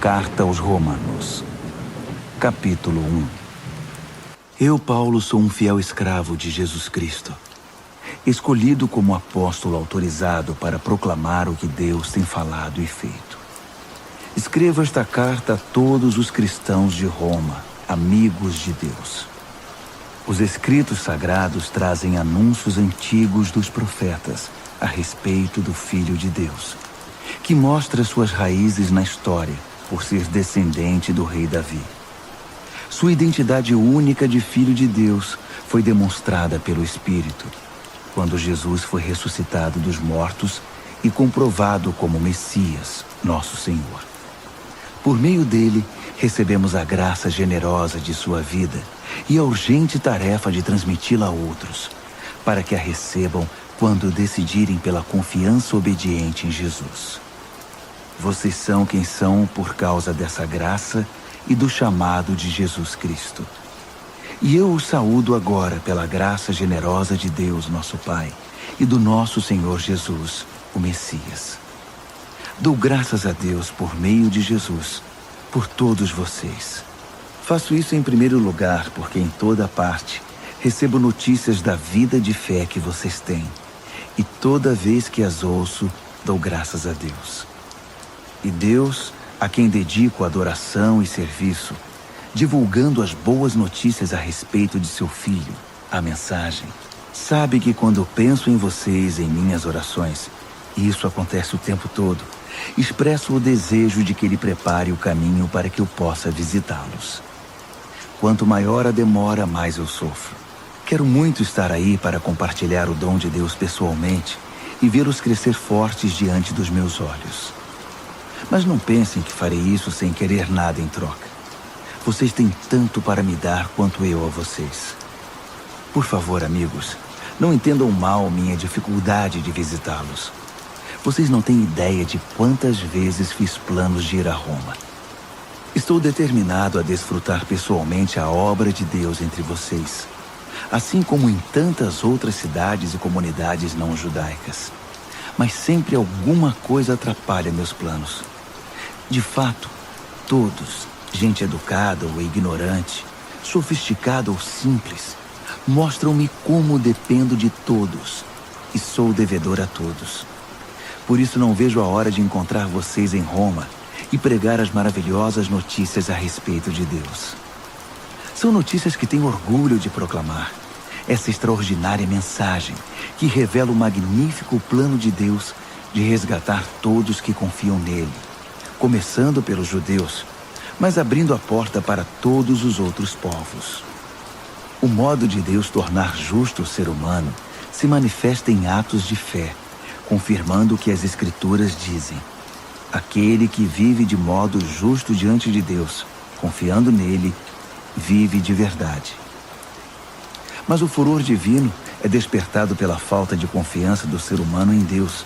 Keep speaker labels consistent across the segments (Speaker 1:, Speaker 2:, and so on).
Speaker 1: Carta aos Romanos, capítulo 1. Eu, Paulo, sou um fiel escravo de Jesus Cristo, escolhido como apóstolo autorizado para proclamar o que Deus tem falado e feito. Escrevo esta carta a todos os cristãos de Roma, amigos de Deus. Os escritos sagrados trazem anúncios antigos dos profetas a respeito do Filho de Deus, que mostra suas raízes na história por ser descendente do rei Davi. Sua identidade única de Filho de Deus foi demonstrada pelo Espírito, quando Jesus foi ressuscitado dos mortos e comprovado como Messias, nosso Senhor. Por meio dele, recebemos a graça generosa de sua vida e a urgente tarefa de transmiti-la a outros, para que a recebam quando decidirem pela confiança obediente em Jesus. Vocês são quem são por causa dessa graça e do chamado de Jesus Cristo. E eu os saúdo agora pela graça generosa de Deus, nosso Pai, e do nosso Senhor Jesus, o Messias. Dou graças a Deus por meio de Jesus, por todos vocês. Faço isso em primeiro lugar porque em toda parte recebo notícias da vida de fé que vocês têm, e toda vez que as ouço, dou graças a Deus. E Deus, a quem dedico adoração e serviço, divulgando as boas notícias a respeito de seu Filho, a mensagem, sabe que quando penso em vocês em minhas orações, e isso acontece o tempo todo, expresso o desejo de que Ele prepare o caminho para que eu possa visitá-los. Quanto maior a demora, mais eu sofro. Quero muito estar aí para compartilhar o dom de Deus pessoalmente e vê-los crescer fortes diante dos meus olhos. Mas não pensem que farei isso sem querer nada em troca. Vocês têm tanto para me dar quanto eu a vocês. Por favor, amigos, não entendam mal minha dificuldade de visitá-los. Vocês não têm ideia de quantas vezes fiz planos de ir a Roma. Estou determinado a desfrutar pessoalmente a obra de Deus entre vocês, assim como em tantas outras cidades e comunidades não judaicas. Mas sempre alguma coisa atrapalha meus planos. De fato, todos, gente educada ou ignorante, sofisticada ou simples, mostram-me como dependo de todos e sou devedor a todos. Por isso não vejo a hora de encontrar vocês em Roma e pregar as maravilhosas notícias a respeito de Deus. São notícias que tenho orgulho de proclamar. Essa extraordinária mensagem que revela o magnífico plano de Deus de resgatar todos que confiam nele, começando pelos judeus, mas abrindo a porta para todos os outros povos. O modo de Deus tornar justo o ser humano se manifesta em atos de fé, confirmando o que as Escrituras dizem. Aquele que vive de modo justo diante de Deus, confiando nele, vive de verdade. Mas o furor divino é despertado pela falta de confiança do ser humano em Deus,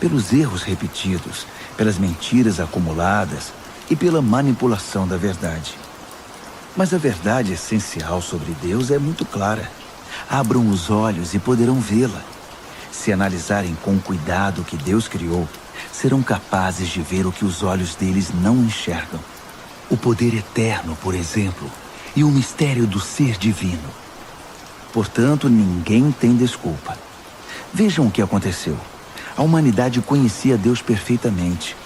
Speaker 1: pelos erros repetidos, pelas mentiras acumuladas e pela manipulação da verdade. Mas a verdade essencial sobre Deus é muito clara. Abram os olhos e poderão vê-la. Se analisarem com cuidado o que Deus criou, serão capazes de ver o que os olhos deles não enxergam. O poder eterno, por exemplo, e o mistério do ser divino. Portanto, ninguém tem desculpa. Vejam o que aconteceu. A humanidade conhecia Deus perfeitamente,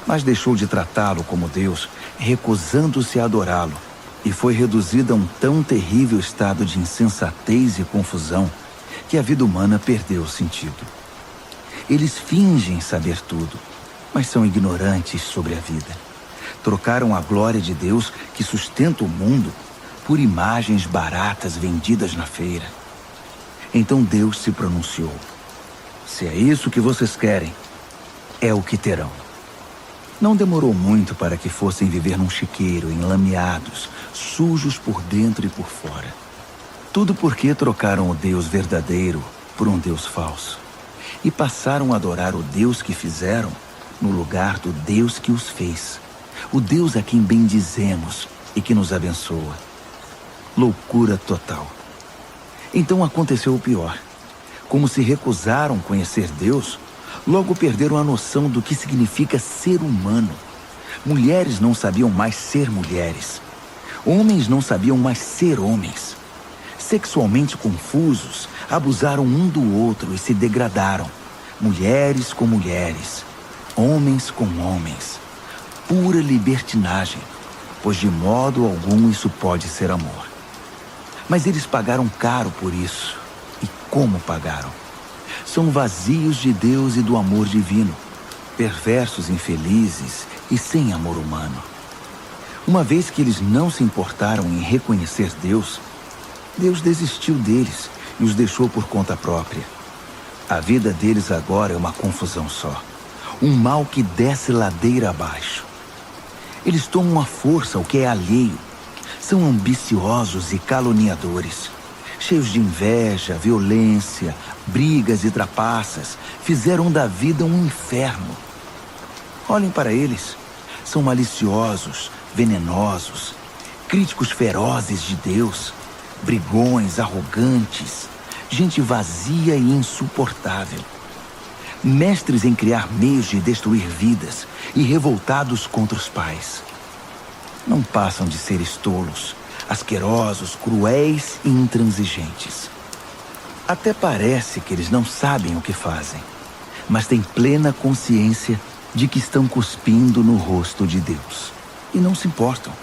Speaker 1: mas deixou de tratá-lo como Deus, recusando-se a adorá-lo, e foi reduzida a um tão terrível estado de insensatez e confusão que a vida humana perdeu o sentido. Eles fingem saber tudo, mas são ignorantes sobre a vida. Trocaram a glória de Deus, que sustenta o mundo, por imagens baratas vendidas na feira. Então Deus se pronunciou. Se é isso que vocês querem, é o que terão. Não demorou muito para que fossem viver num chiqueiro, enlameados, sujos por dentro e por fora. Tudo porque trocaram o Deus verdadeiro por um Deus falso. E passaram a adorar o Deus que fizeram no lugar do Deus que os fez. O Deus a quem bendizemos e que nos abençoa. Loucura total. Então aconteceu o pior. Como se recusaram conhecer Deus, logo perderam a noção do que significa ser humano. Mulheres não sabiam mais ser mulheres. Homens não sabiam mais ser homens. Sexualmente confusos, abusaram um do outro e se degradaram. Mulheres com mulheres, homens com homens. Pura libertinagem, pois de modo algum isso pode ser amor. Mas eles pagaram caro por isso. E como pagaram? São vazios de Deus e do amor divino, perversos, infelizes e sem amor humano. Uma vez que eles não se importaram em reconhecer Deus, Deus desistiu deles e os deixou por conta própria. A vida deles agora é uma confusão só. Um mal que desce ladeira abaixo. Eles tomam à força o que é alheio. São ambiciosos e caluniadores. Cheios de inveja, violência, brigas e trapaças. Fizeram da vida um inferno. Olhem para eles. São maliciosos, venenosos, críticos ferozes de Deus, brigões, arrogantes, gente vazia e insuportável. Mestres em criar meios de destruir vidas e revoltados contra os pais. Não passam de seres tolos, asquerosos, cruéis e intransigentes. Até parece que eles não sabem o que fazem, mas têm plena consciência de que estão cuspindo no rosto de Deus. E não se importam.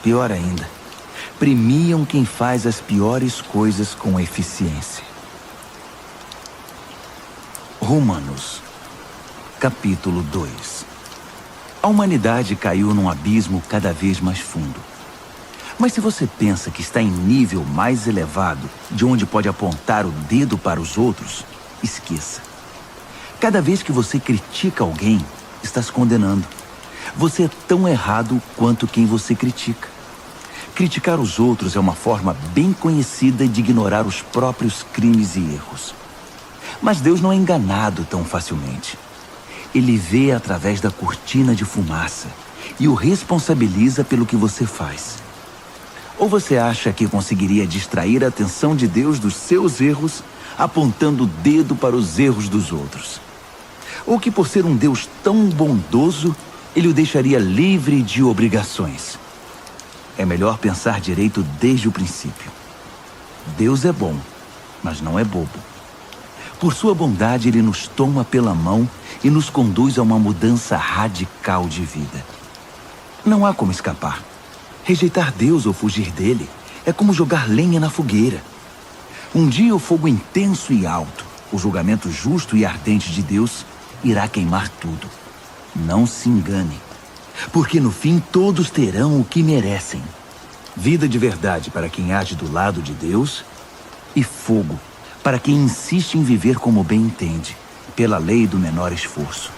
Speaker 1: Pior ainda, premiam quem faz as piores coisas com eficiência. Romanos, capítulo 2. A humanidade caiu num abismo cada vez mais fundo. Mas se você pensa que está em nível mais elevado, de onde pode apontar o dedo para os outros, esqueça. Cada vez que você critica alguém, está se condenando. Você é tão errado quanto quem você critica. Criticar os outros é uma forma bem conhecida de ignorar os próprios crimes e erros. Mas Deus não é enganado tão facilmente. Ele vê através da cortina de fumaça e o responsabiliza pelo que você faz. Ou você acha que conseguiria distrair a atenção de Deus dos seus erros, apontando o dedo para os erros dos outros? Ou que por ser um Deus tão bondoso, ele o deixaria livre de obrigações? É melhor pensar direito desde o princípio. Deus é bom, mas não é bobo. Por sua bondade, ele nos toma pela mão e nos conduz a uma mudança radical de vida. Não há como escapar. Rejeitar Deus ou fugir dele é como jogar lenha na fogueira. Um dia o fogo intenso e alto, o julgamento justo e ardente de Deus, irá queimar tudo. Não se engane, porque no fim todos terão o que merecem. Vida de verdade para quem age do lado de Deus e fogo para quem insiste em viver como bem entende, pela lei do menor esforço.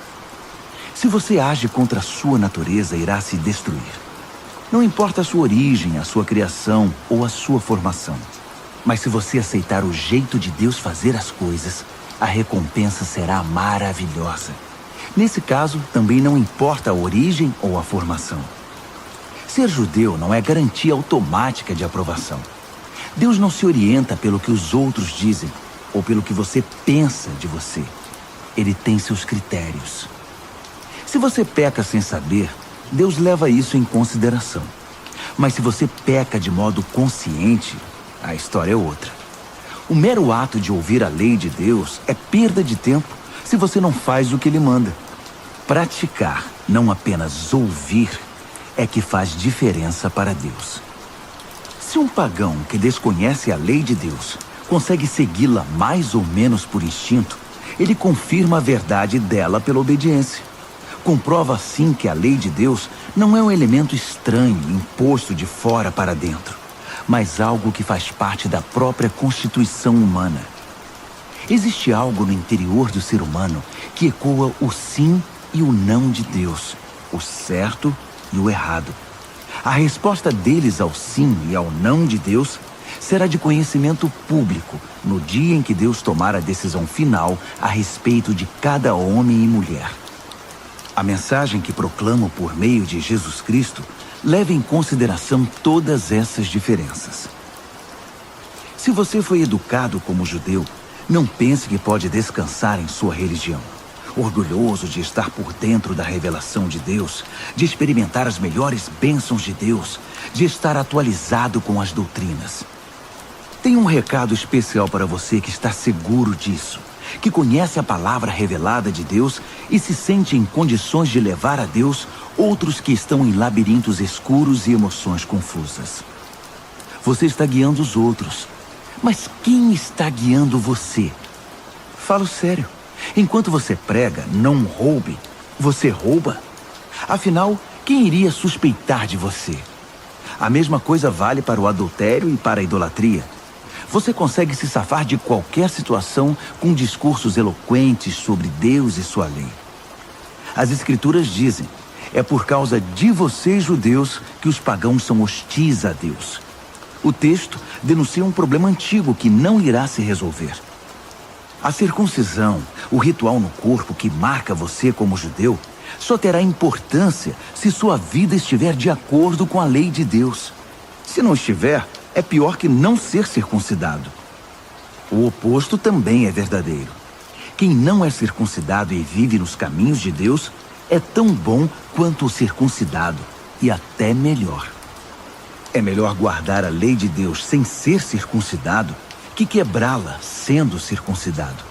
Speaker 1: Se você age contra a sua natureza, irá se destruir. Não importa a sua origem, a sua criação ou a sua formação. Mas se você aceitar o jeito de Deus fazer as coisas, a recompensa será maravilhosa. Nesse caso, também não importa a origem ou a formação. Ser judeu não é garantia automática de aprovação. Deus não se orienta pelo que os outros dizem ou pelo que você pensa de você. Ele tem seus critérios. Se você peca sem saber, Deus leva isso em consideração. Mas se você peca de modo consciente, a história é outra. O mero ato de ouvir a lei de Deus é perda de tempo se você não faz o que ele manda. Praticar, não apenas ouvir, é que faz diferença para Deus. Se um pagão que desconhece a lei de Deus consegue segui-la mais ou menos por instinto, ele confirma a verdade dela pela obediência. Comprova assim que a lei de Deus não é um elemento estranho, imposto de fora para dentro, mas algo que faz parte da própria constituição humana. Existe algo no interior do ser humano que ecoa o sim e o não de Deus, o certo e o errado. A resposta deles ao sim e ao não de Deus será de conhecimento público no dia em que Deus tomar a decisão final a respeito de cada homem e mulher. A mensagem que proclamo por meio de Jesus Cristo leva em consideração todas essas diferenças. Se você foi educado como judeu, não pense que pode descansar em sua religião. orgulhoso de estar por dentro da revelação de Deus, de experimentar as melhores bênçãos de Deus, de estar atualizado com as doutrinas. Tenho um recado especial para você que está seguro disso, que conhece a palavra revelada de Deus e se sente em condições de levar a Deus outros que estão em labirintos escuros e emoções confusas. Você está guiando os outros, mas quem está guiando você? Falo sério. Enquanto você prega, não roube, você rouba? Afinal, quem iria suspeitar de você? A mesma coisa vale para o adultério e para a idolatria. Você consegue se safar de qualquer situação com discursos eloquentes sobre Deus e sua lei. As Escrituras dizem, é por causa de vocês, judeus, que os pagãos são hostis a Deus. O texto denuncia um problema antigo que não irá se resolver. A circuncisão, o ritual no corpo que marca você como judeu, só terá importância se sua vida estiver de acordo com a lei de Deus. Se não estiver, é pior que não ser circuncidado. O oposto também é verdadeiro. Quem não é circuncidado e vive nos caminhos de Deus é tão bom quanto o circuncidado, e até melhor. É melhor guardar a lei de Deus sem ser circuncidado que quebrá-la sendo circuncidado.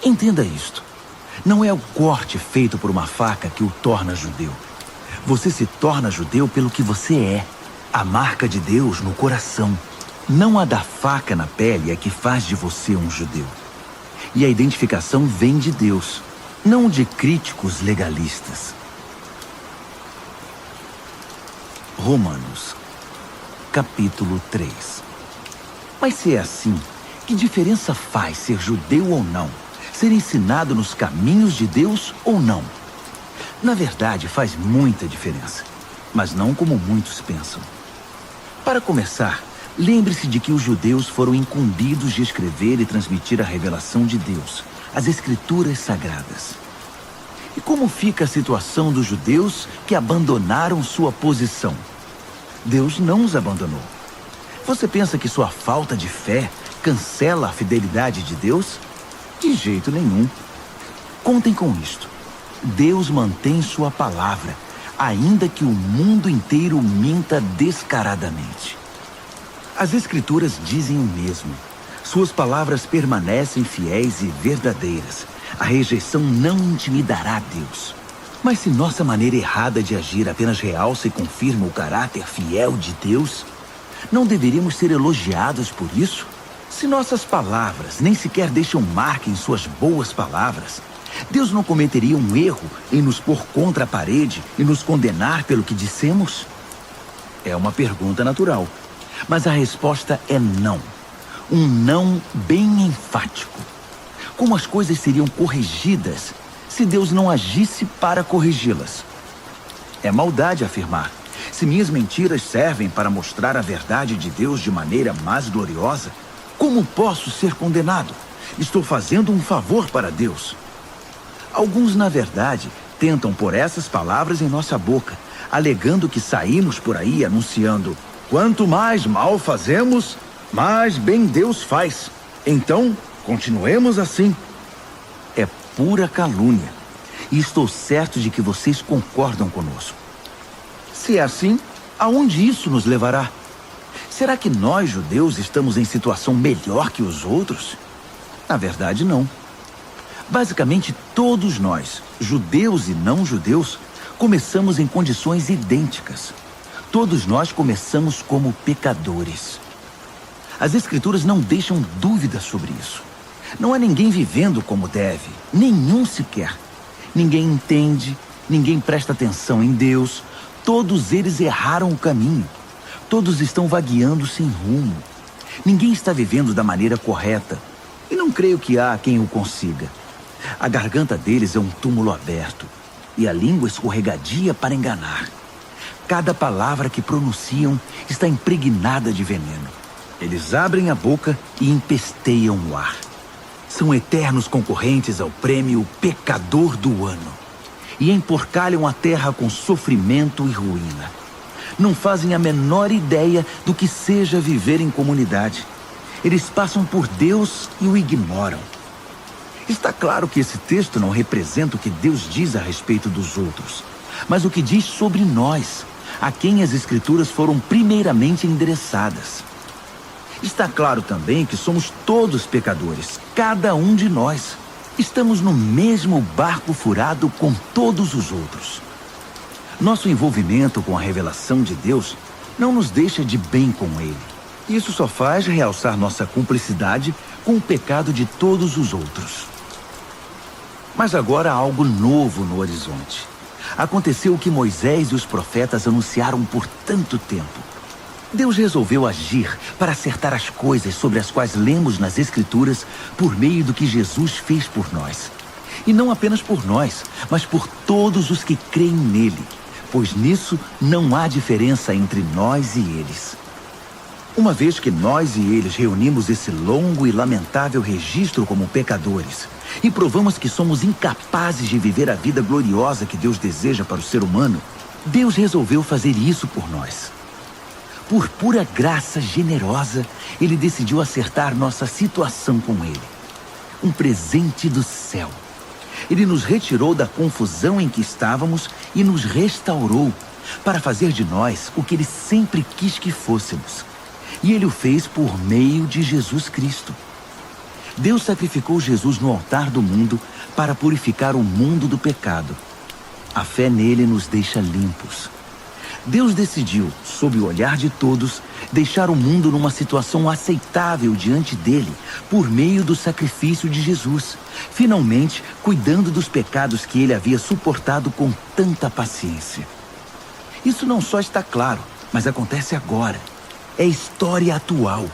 Speaker 1: Entenda isto. Não é o corte feito por uma faca que o torna judeu. Você se torna judeu pelo que você é. A marca de Deus no coração. Não a da faca na pele é que faz de você um judeu. E a identificação vem de Deus, não de críticos legalistas. Romanos, capítulo 3. Mas se é assim, que diferença faz ser judeu ou não? Ser ensinado nos caminhos de Deus ou não? Na verdade, faz muita diferença, mas não como muitos pensam. Para começar, lembre-se de que os judeus foram incumbidos de escrever e transmitir a revelação de Deus, as Escrituras Sagradas. E como fica a situação dos judeus que abandonaram sua posição? Deus não os abandonou. Você pensa que sua falta de fé cancela a fidelidade de Deus? De jeito nenhum. Contem com isto. Deus mantém sua palavra, ainda que o mundo inteiro minta descaradamente. As Escrituras dizem o mesmo. Suas palavras permanecem fiéis e verdadeiras. A rejeição não intimidará Deus. Mas se nossa maneira errada de agir apenas realça e confirma o caráter fiel de Deus, não deveríamos ser elogiados por isso? Se nossas palavras nem sequer deixam marca em suas boas palavras, Deus não cometeria um erro em nos pôr contra a parede e nos condenar pelo que dissemos? É uma pergunta natural, mas a resposta é não. Um não bem enfático. Como as coisas seriam corrigidas se Deus não agisse para corrigi-las? É maldade afirmar: se minhas mentiras servem para mostrar a verdade de Deus de maneira mais gloriosa, como posso ser condenado? Estou fazendo um favor para Deus. Alguns, na verdade, tentam pôr essas palavras em nossa boca, alegando que saímos por aí anunciando: quanto mais mal fazemos, mais bem Deus faz. Então, continuemos assim. É pura calúnia. E estou certo de que vocês concordam conosco. Se é assim, aonde isso nos levará? Será que nós, judeus, estamos em situação melhor que os outros? Na verdade, não. Basicamente, todos nós, judeus e não judeus, começamos em condições idênticas. Todos nós começamos como pecadores. As Escrituras não deixam dúvida sobre isso. Não há ninguém vivendo como deve, nenhum sequer. Ninguém entende, ninguém presta atenção em Deus. Todos eles erraram o caminho. Todos estão vagueando sem rumo. Ninguém está vivendo da maneira correta. E não creio que há quem o consiga. A garganta deles é um túmulo aberto. E a língua escorregadia para enganar. Cada palavra que pronunciam está impregnada de veneno. Eles abrem a boca e empesteiam o ar. São eternos concorrentes ao prêmio Pecador do Ano. E emporcalham a terra com sofrimento e ruína. Não fazem a menor ideia do que seja viver em comunidade. Eles passam por Deus e o ignoram. Está claro que esse texto não representa o que Deus diz a respeito dos outros, mas o que diz sobre nós, a quem as Escrituras foram primeiramente endereçadas. Está claro também que somos todos pecadores, cada um de nós. Estamos no mesmo barco furado com todos os outros. Nosso envolvimento com a revelação de Deus não nos deixa de bem com Ele. Isso só faz realçar nossa cumplicidade com o pecado de todos os outros. Mas agora há algo novo no horizonte. Aconteceu o que Moisés e os profetas anunciaram por tanto tempo. Deus resolveu agir para acertar as coisas sobre as quais lemos nas Escrituras por meio do que Jesus fez por nós. E não apenas por nós, mas por todos os que creem nele, pois nisso não há diferença entre nós e eles. Uma vez que nós e eles reunimos esse longo e lamentável registro como pecadores e provamos que somos incapazes de viver a vida gloriosa que Deus deseja para o ser humano, Deus resolveu fazer isso por nós. Por pura graça generosa, Ele decidiu acertar nossa situação com Ele. Um presente do céu. Ele nos retirou da confusão em que estávamos e nos restaurou para fazer de nós o que Ele sempre quis que fôssemos. E Ele o fez por meio de Jesus Cristo. Deus sacrificou Jesus no altar do mundo para purificar o mundo do pecado. A fé nele nos deixa limpos. Deus decidiu, sob o olhar de todos, deixar o mundo numa situação aceitável diante dele, por meio do sacrifício de Jesus, finalmente cuidando dos pecados que ele havia suportado com tanta paciência. Isso não só está claro, mas acontece agora. É história atual.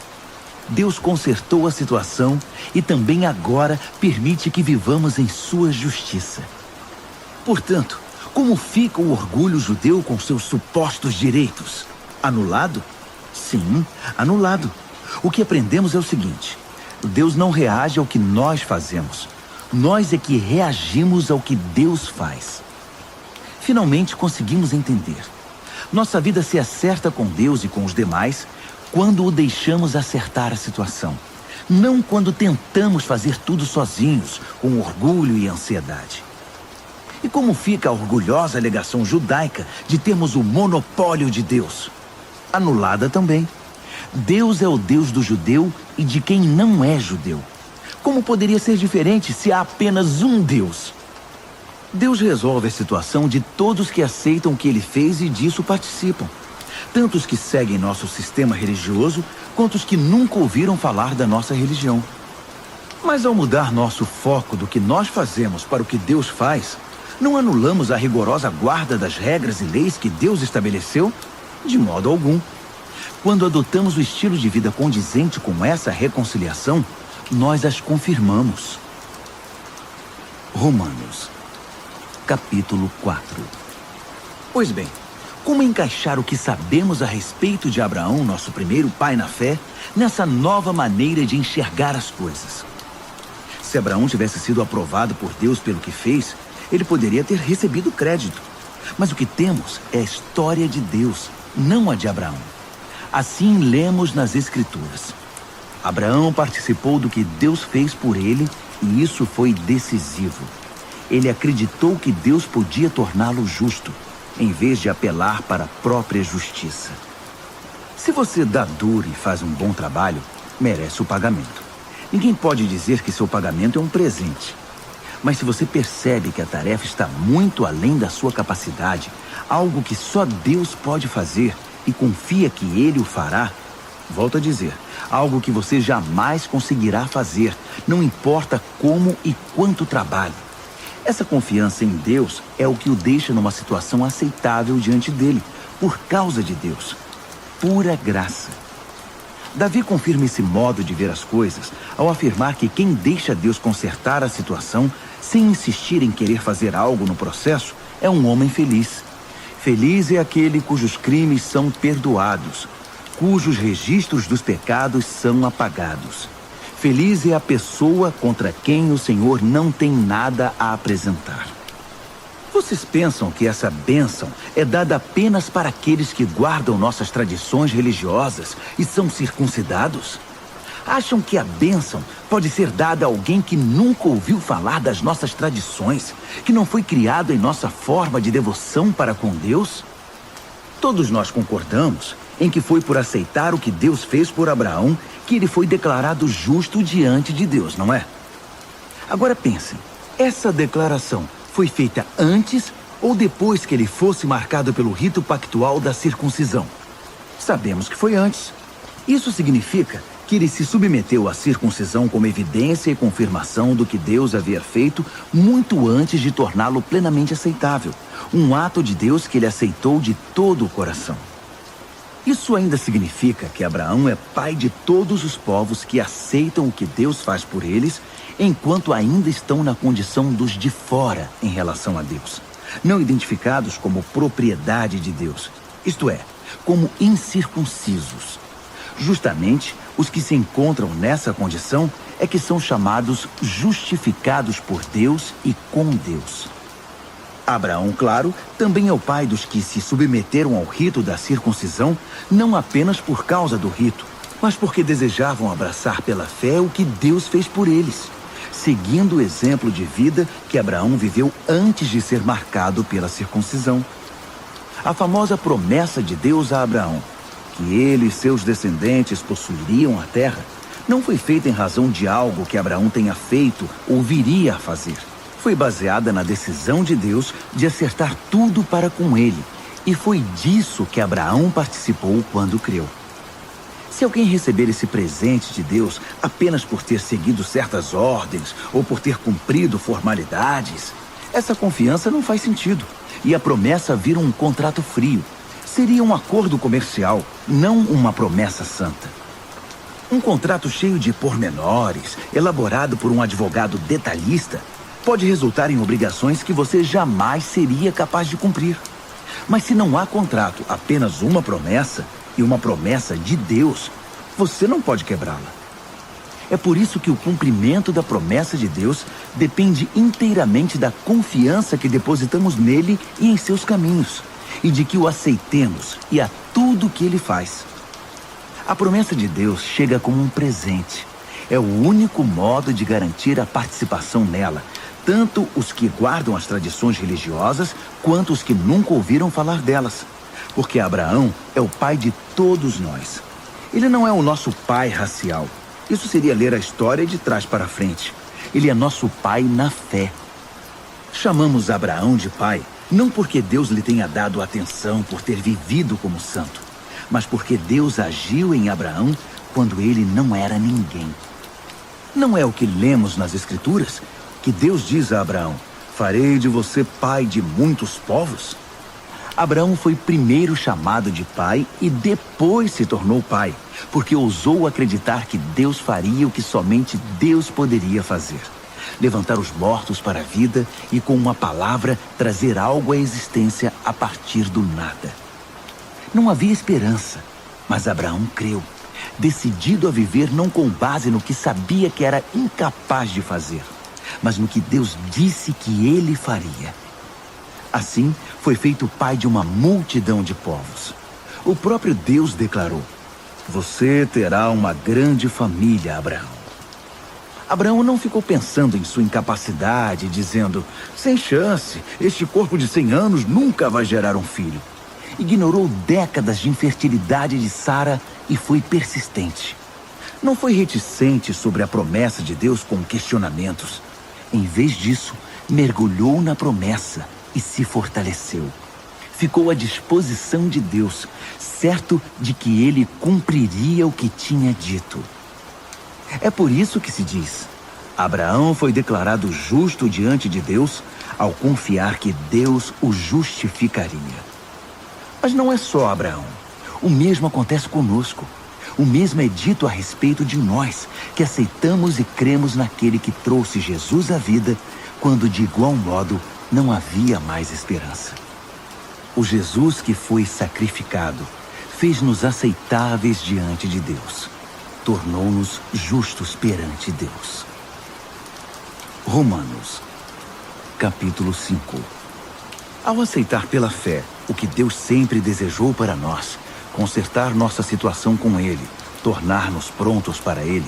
Speaker 1: Deus consertou a situação e também agora permite que vivamos em sua justiça. Portanto, como fica o orgulho judeu com seus supostos direitos? Anulado? Sim, anulado. O que aprendemos é o seguinte: Deus não reage ao que nós fazemos. Nós é que reagimos ao que Deus faz. Finalmente conseguimos entender. Nossa vida se acerta com Deus e com os demais quando o deixamos acertar a situação. Não quando tentamos fazer tudo sozinhos, com orgulho e ansiedade. E como fica a orgulhosa alegação judaica de termos o monopólio de Deus? Anulada também. Deus é o Deus do judeu e de quem não é judeu. Como poderia ser diferente se há apenas um Deus? Deus resolve a situação de todos que aceitam o que ele fez e disso participam. Tanto os que seguem nosso sistema religioso, quanto os que nunca ouviram falar da nossa religião. Mas ao mudar nosso foco do que nós fazemos para o que Deus faz, não anulamos a rigorosa guarda das regras e leis que Deus estabeleceu? De modo algum. Quando adotamos o estilo de vida condizente com essa reconciliação, nós as confirmamos. Romanos, capítulo 4. Pois bem, como encaixar o que sabemos a respeito de Abraão, nosso primeiro pai na fé, nessa nova maneira de enxergar as coisas? Se Abraão tivesse sido aprovado por Deus pelo que fez, ele poderia ter recebido crédito. Mas o que temos é a história de Deus, não a de Abraão. Assim lemos nas Escrituras. Abraão participou do que Deus fez por ele e isso foi decisivo. Ele acreditou que Deus podia torná-lo justo, em vez de apelar para a própria justiça. Se você dá duro e faz um bom trabalho, merece o pagamento. Ninguém pode dizer que seu pagamento é um presente. Mas se você percebe que a tarefa está muito além da sua capacidade, algo que só Deus pode fazer e confia que Ele o fará, volto a dizer, algo que você jamais conseguirá fazer, não importa como e quanto trabalhe. Essa confiança em Deus é o que o deixa numa situação aceitável diante dele, por causa de Deus. Pura graça. Davi confirma esse modo de ver as coisas ao afirmar que quem deixa Deus consertar a situação, sem insistir em querer fazer algo no processo, é um homem feliz. Feliz é aquele cujos crimes são perdoados, cujos registros dos pecados são apagados. Feliz é a pessoa contra quem o Senhor não tem nada a apresentar. Vocês pensam que essa bênção é dada apenas para aqueles que guardam nossas tradições religiosas e são circuncidados? Acham que a bênção pode ser dada a alguém que nunca ouviu falar das nossas tradições, que não foi criado em nossa forma de devoção para com Deus? Todos nós concordamos em que foi por aceitar o que Deus fez por Abraão que ele foi declarado justo diante de Deus, não é? Agora pensem, essa declaração foi feita antes ou depois que ele fosse marcado pelo rito pactual da circuncisão? Sabemos que foi antes. Isso significa que ele se submeteu à circuncisão como evidência e confirmação do que Deus havia feito muito antes de torná-lo plenamente aceitável. Um ato de Deus que ele aceitou de todo o coração. Isso ainda significa que Abraão é pai de todos os povos que aceitam o que Deus faz por eles, enquanto ainda estão na condição dos de fora em relação a Deus, não identificados como propriedade de Deus, isto é, como incircuncisos. Justamente, os que se encontram nessa condição é que são chamados justificados por Deus e com Deus. Abraão, claro, também é o pai dos que se submeteram ao rito da circuncisão, não apenas por causa do rito, mas porque desejavam abraçar pela fé o que Deus fez por eles, seguindo o exemplo de vida que Abraão viveu antes de ser marcado pela circuncisão. A famosa promessa de Deus a Abraão, que ele e seus descendentes possuiriam a terra, não foi feita em razão de algo que Abraão tenha feito ou viria a fazer. Foi baseada na decisão de Deus de acertar tudo para com ele, e foi disso que Abraão participou quando creu. Se alguém receber esse presente de Deus apenas por ter seguido certas ordens ou por ter cumprido formalidades, essa confiança não faz sentido, e a promessa vira um contrato frio. Seria um acordo comercial, não uma promessa santa. Um contrato cheio de pormenores, elaborado por um advogado detalhista, pode resultar em obrigações que você jamais seria capaz de cumprir. Mas se não há contrato, apenas uma promessa, e uma promessa de Deus, você não pode quebrá-la. É por isso que o cumprimento da promessa de Deus depende inteiramente da confiança que depositamos nele e em seus caminhos, e de que o aceitemos e a tudo que ele faz. A promessa de Deus chega como um presente. É o único modo de garantir a participação nela, tanto os que guardam as tradições religiosas, quanto os que nunca ouviram falar delas. Porque Abraão é o pai de todos nós. Ele não é o nosso pai racial. Isso seria ler a história de trás para frente. Ele é nosso pai na fé. Chamamos Abraão de pai, não porque Deus lhe tenha dado atenção por ter vivido como santo, mas porque Deus agiu em Abraão quando ele não era ninguém. Não é o que lemos nas Escrituras que Deus diz a Abraão: farei de você pai de muitos povos? Abraão foi primeiro chamado de pai e depois se tornou pai, porque ousou acreditar que Deus faria o que somente Deus poderia fazer: levantar os mortos para a vida e com uma palavra trazer algo à existência a partir do nada. Não havia esperança, mas Abraão creu, decidido a viver não com base no que sabia que era incapaz de fazer, mas no que Deus disse que ele faria. Assim, foi feito pai de uma multidão de povos. O próprio Deus declarou: você terá uma grande família, Abraão. Abraão não ficou pensando em sua incapacidade, dizendo: sem chance, este corpo de 100 anos nunca vai gerar um filho. Ignorou décadas de infertilidade de Sara e foi persistente. Não foi reticente sobre a promessa de Deus com questionamentos. Em vez disso, mergulhou na promessa e se fortaleceu. Ficou à disposição de Deus, certo de que ele cumpriria o que tinha dito. É por isso que se diz: Abraão foi declarado justo diante de Deus ao confiar que Deus o justificaria. Mas não é só Abraão. O mesmo acontece conosco. O mesmo é dito a respeito de nós, que aceitamos e cremos naquele que trouxe Jesus à vida, quando de igual modo não havia mais esperança. O Jesus que foi sacrificado fez-nos aceitáveis diante de Deus. Tornou-nos justos perante Deus. Romanos, capítulo 5. Ao aceitar pela fé o que Deus sempre desejou para nós, consertar nossa situação com Ele, tornar-nos prontos para Ele,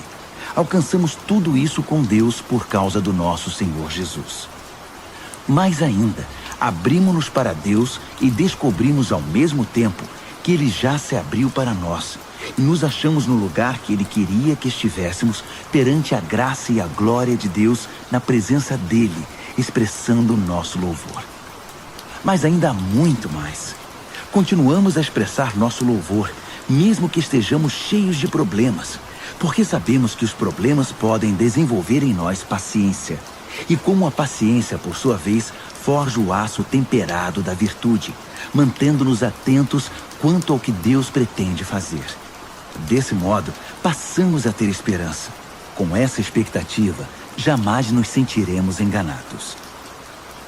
Speaker 1: alcançamos tudo isso com Deus por causa do nosso Senhor Jesus. Mais ainda, abrimos-nos para Deus e descobrimos ao mesmo tempo que Ele já se abriu para nós e nos achamos no lugar que Ele queria que estivéssemos perante a graça e a glória de Deus na presença dEle, expressando o nosso louvor. Mas ainda há muito mais. Continuamos a expressar nosso louvor, mesmo que estejamos cheios de problemas, porque sabemos que os problemas podem desenvolver em nós paciência. E como a paciência, por sua vez, forja o aço temperado da virtude, mantendo-nos atentos quanto ao que Deus pretende fazer. Desse modo, passamos a ter esperança. Com essa expectativa, jamais nos sentiremos enganados.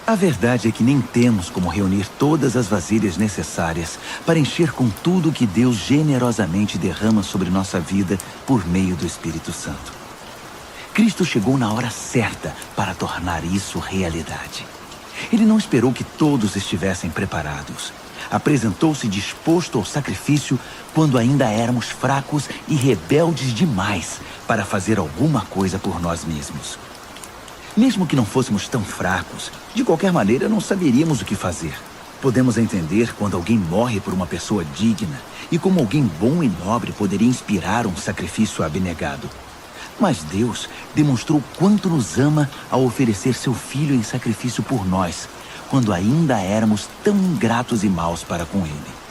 Speaker 1: A verdade é que nem temos como reunir todas as vasilhas necessárias para encher com tudo que Deus generosamente derrama sobre nossa vida por meio do Espírito Santo. Cristo chegou na hora certa para tornar isso realidade. Ele não esperou que todos estivessem preparados. Apresentou-se disposto ao sacrifício quando ainda éramos fracos e rebeldes demais para fazer alguma coisa por nós mesmos. Mesmo que não fôssemos tão fracos, de qualquer maneira não saberíamos o que fazer. Podemos entender quando alguém morre por uma pessoa digna e como alguém bom e nobre poderia inspirar um sacrifício abnegado. Mas Deus demonstrou quanto nos ama ao oferecer seu Filho em sacrifício por nós, quando ainda éramos tão ingratos e maus para com Ele.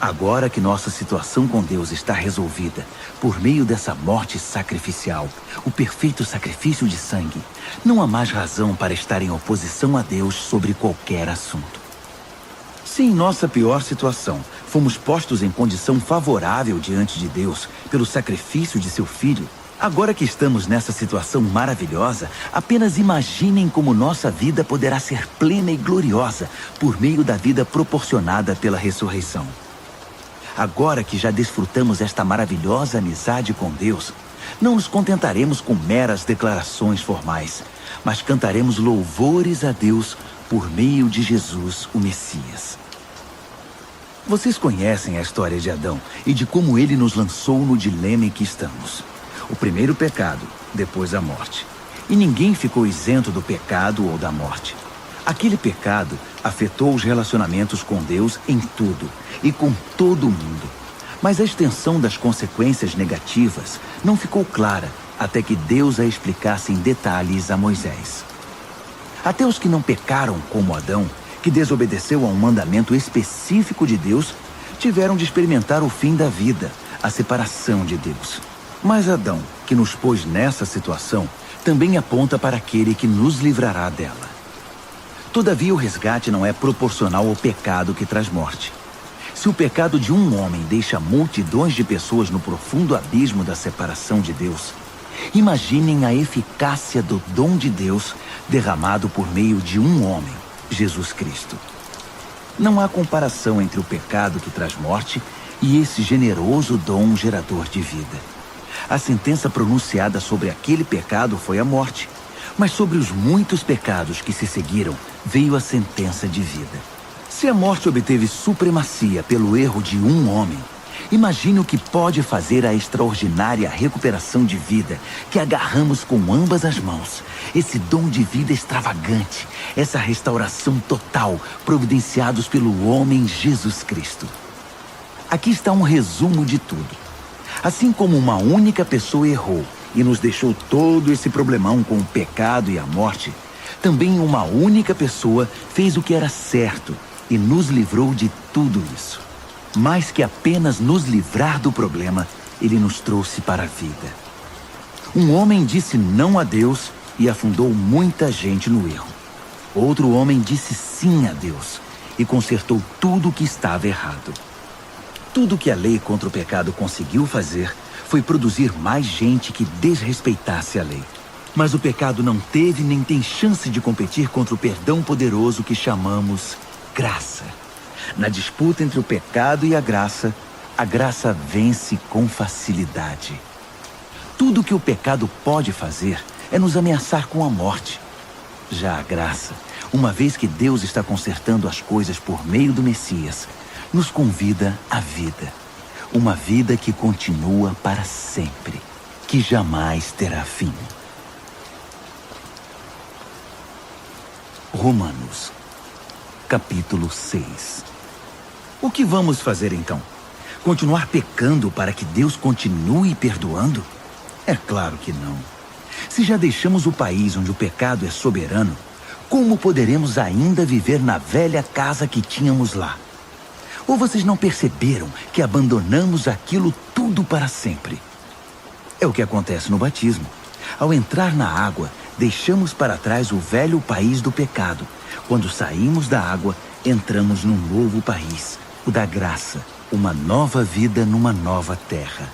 Speaker 1: Agora que nossa situação com Deus está resolvida, por meio dessa morte sacrificial, o perfeito sacrifício de sangue, não há mais razão para estar em oposição a Deus sobre qualquer assunto. Se em nossa pior situação fomos postos em condição favorável diante de Deus pelo sacrifício de seu Filho, agora que estamos nessa situação maravilhosa, apenas imaginem como nossa vida poderá ser plena e gloriosa por meio da vida proporcionada pela ressurreição. Agora que já desfrutamos esta maravilhosa amizade com Deus, não nos contentaremos com meras declarações formais, mas cantaremos louvores a Deus por meio de Jesus, o Messias. Vocês conhecem a história de Adão e de como ele nos lançou no dilema em que estamos. O primeiro pecado, depois a morte. E ninguém ficou isento do pecado ou da morte. Aquele pecado afetou os relacionamentos com Deus em tudo e com todo o mundo. Mas a extensão das consequências negativas não ficou clara até que Deus a explicasse em detalhes a Moisés. Até os que não pecaram como Adão, que desobedeceu a um mandamento específico de Deus, tiveram de experimentar o fim da vida, a separação de Deus. Mas Adão, que nos pôs nessa situação, também aponta para aquele que nos livrará dela. Todavia, o resgate não é proporcional ao pecado que traz morte. Se o pecado de um homem deixa multidões de pessoas no profundo abismo da separação de Deus, imaginem a eficácia do dom de Deus derramado por meio de um homem, Jesus Cristo. Não há comparação entre o pecado que traz morte e esse generoso dom gerador de vida. A sentença pronunciada sobre aquele pecado foi a morte, mas sobre os muitos pecados que se seguiram veio a sentença de vida. Se a morte obteve supremacia pelo erro de um homem, imagine o que pode fazer a extraordinária recuperação de vida que agarramos com ambas as mãos. Esse dom de vida extravagante, essa restauração total, providenciados pelo homem Jesus Cristo. Aqui está um resumo de tudo. Assim como uma única pessoa errou e nos deixou todo esse problemão com o pecado e a morte, também uma única pessoa fez o que era certo e nos livrou de tudo isso. Mais que apenas nos livrar do problema, ele nos trouxe para a vida. Um homem disse não a Deus e afundou muita gente no erro. Outro homem disse sim a Deus e consertou tudo o que estava errado. Tudo que a lei contra o pecado conseguiu fazer foi produzir mais gente que desrespeitasse a lei. Mas o pecado não teve nem tem chance de competir contra o perdão poderoso que chamamos graça. Na disputa entre o pecado e a graça vence com facilidade. Tudo que o pecado pode fazer é nos ameaçar com a morte. Já a graça, uma vez que Deus está consertando as coisas por meio do Messias, nos convida à vida. uma vida que continua para sempre, que jamais terá fim. Romanos, capítulo 6. O que vamos fazer então? Continuar pecando para que Deus continue perdoando? É claro que não. Se já deixamos o país onde o pecado é soberano, como poderemos ainda viver na velha casa que tínhamos lá? Ou vocês não perceberam que abandonamos aquilo tudo para sempre? É o que acontece no batismo. Ao entrar na água, deixamos para trás o velho país do pecado. Quando saímos da água, entramos num novo país, o da graça, uma nova vida numa nova terra.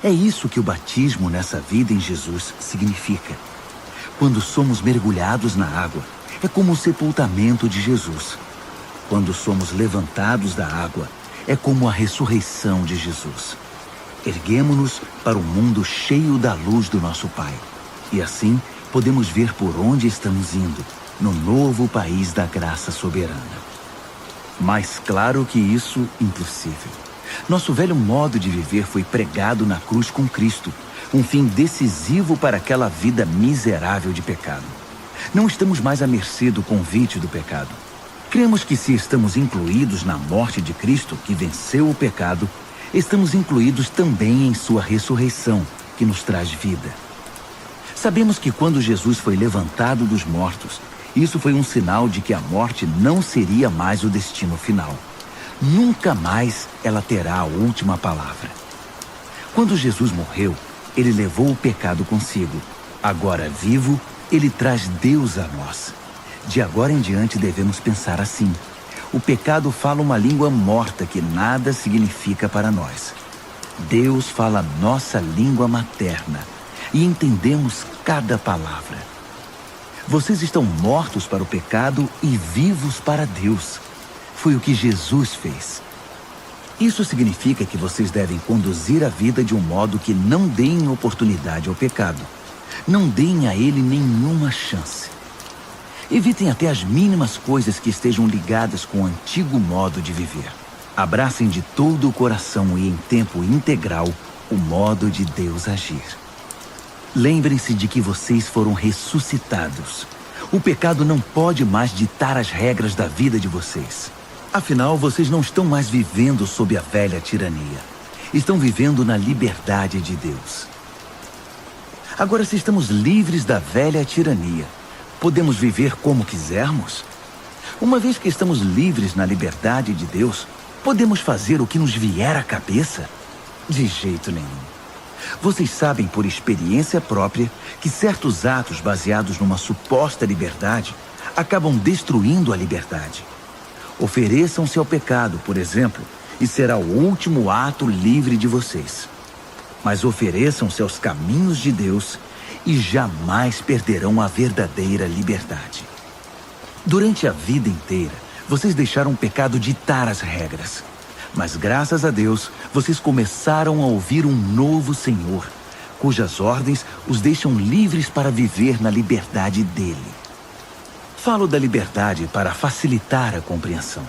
Speaker 1: É isso que o batismo nessa vida em Jesus significa. Quando somos mergulhados na água, é como o sepultamento de Jesus. Quando somos levantados da água, é como a ressurreição de Jesus. Erguemo-nos para o mundo cheio da luz do nosso Pai. E assim, podemos ver por onde estamos indo, no novo país da graça soberana. Mais claro que isso, impossível. Nosso velho modo de viver foi pregado na cruz com Cristo, um fim decisivo para aquela vida miserável de pecado. Não estamos mais à mercê do convite do pecado. Cremos que se estamos incluídos na morte de Cristo, que venceu o pecado, estamos incluídos também em sua ressurreição, que nos traz vida. Sabemos que quando Jesus foi levantado dos mortos, isso foi um sinal de que a morte não seria mais o destino final. Nunca mais ela terá a última palavra. Quando Jesus morreu, ele levou o pecado consigo. Agora vivo, ele traz Deus a nós. De agora em diante devemos pensar assim. O pecado fala uma língua morta que nada significa para nós. Deus fala nossa língua materna e entendemos cada palavra. Vocês estão mortos para o pecado e vivos para Deus. Foi o que Jesus fez. Isso significa que vocês devem conduzir a vida de um modo que não deem oportunidade ao pecado. Não deem a ele nenhuma chance. Evitem até as mínimas coisas que estejam ligadas com o antigo modo de viver. Abracem de todo o coração e em tempo integral o modo de Deus agir. Lembrem-se de que vocês foram ressuscitados. O pecado não pode mais ditar as regras da vida de vocês. Afinal, vocês não estão mais vivendo sob a velha tirania. Estão vivendo na liberdade de Deus. Agora, se estamos livres da velha tirania, podemos viver como quisermos? Uma vez que estamos livres na liberdade de Deus, podemos fazer o que nos vier à cabeça? De jeito nenhum. Vocês sabem por experiência própria que certos atos baseados numa suposta liberdade acabam destruindo a liberdade. Ofereçam-se ao pecado, por exemplo, e será o último ato livre de vocês. Mas ofereçam-se aos caminhos de Deus e jamais perderão a verdadeira liberdade. Durante a vida inteira, vocês deixaram o pecado ditar as regras. Mas graças a Deus, vocês começaram a ouvir um novo Senhor, cujas ordens os deixam livres para viver na liberdade dele. Falo da liberdade para facilitar a compreensão.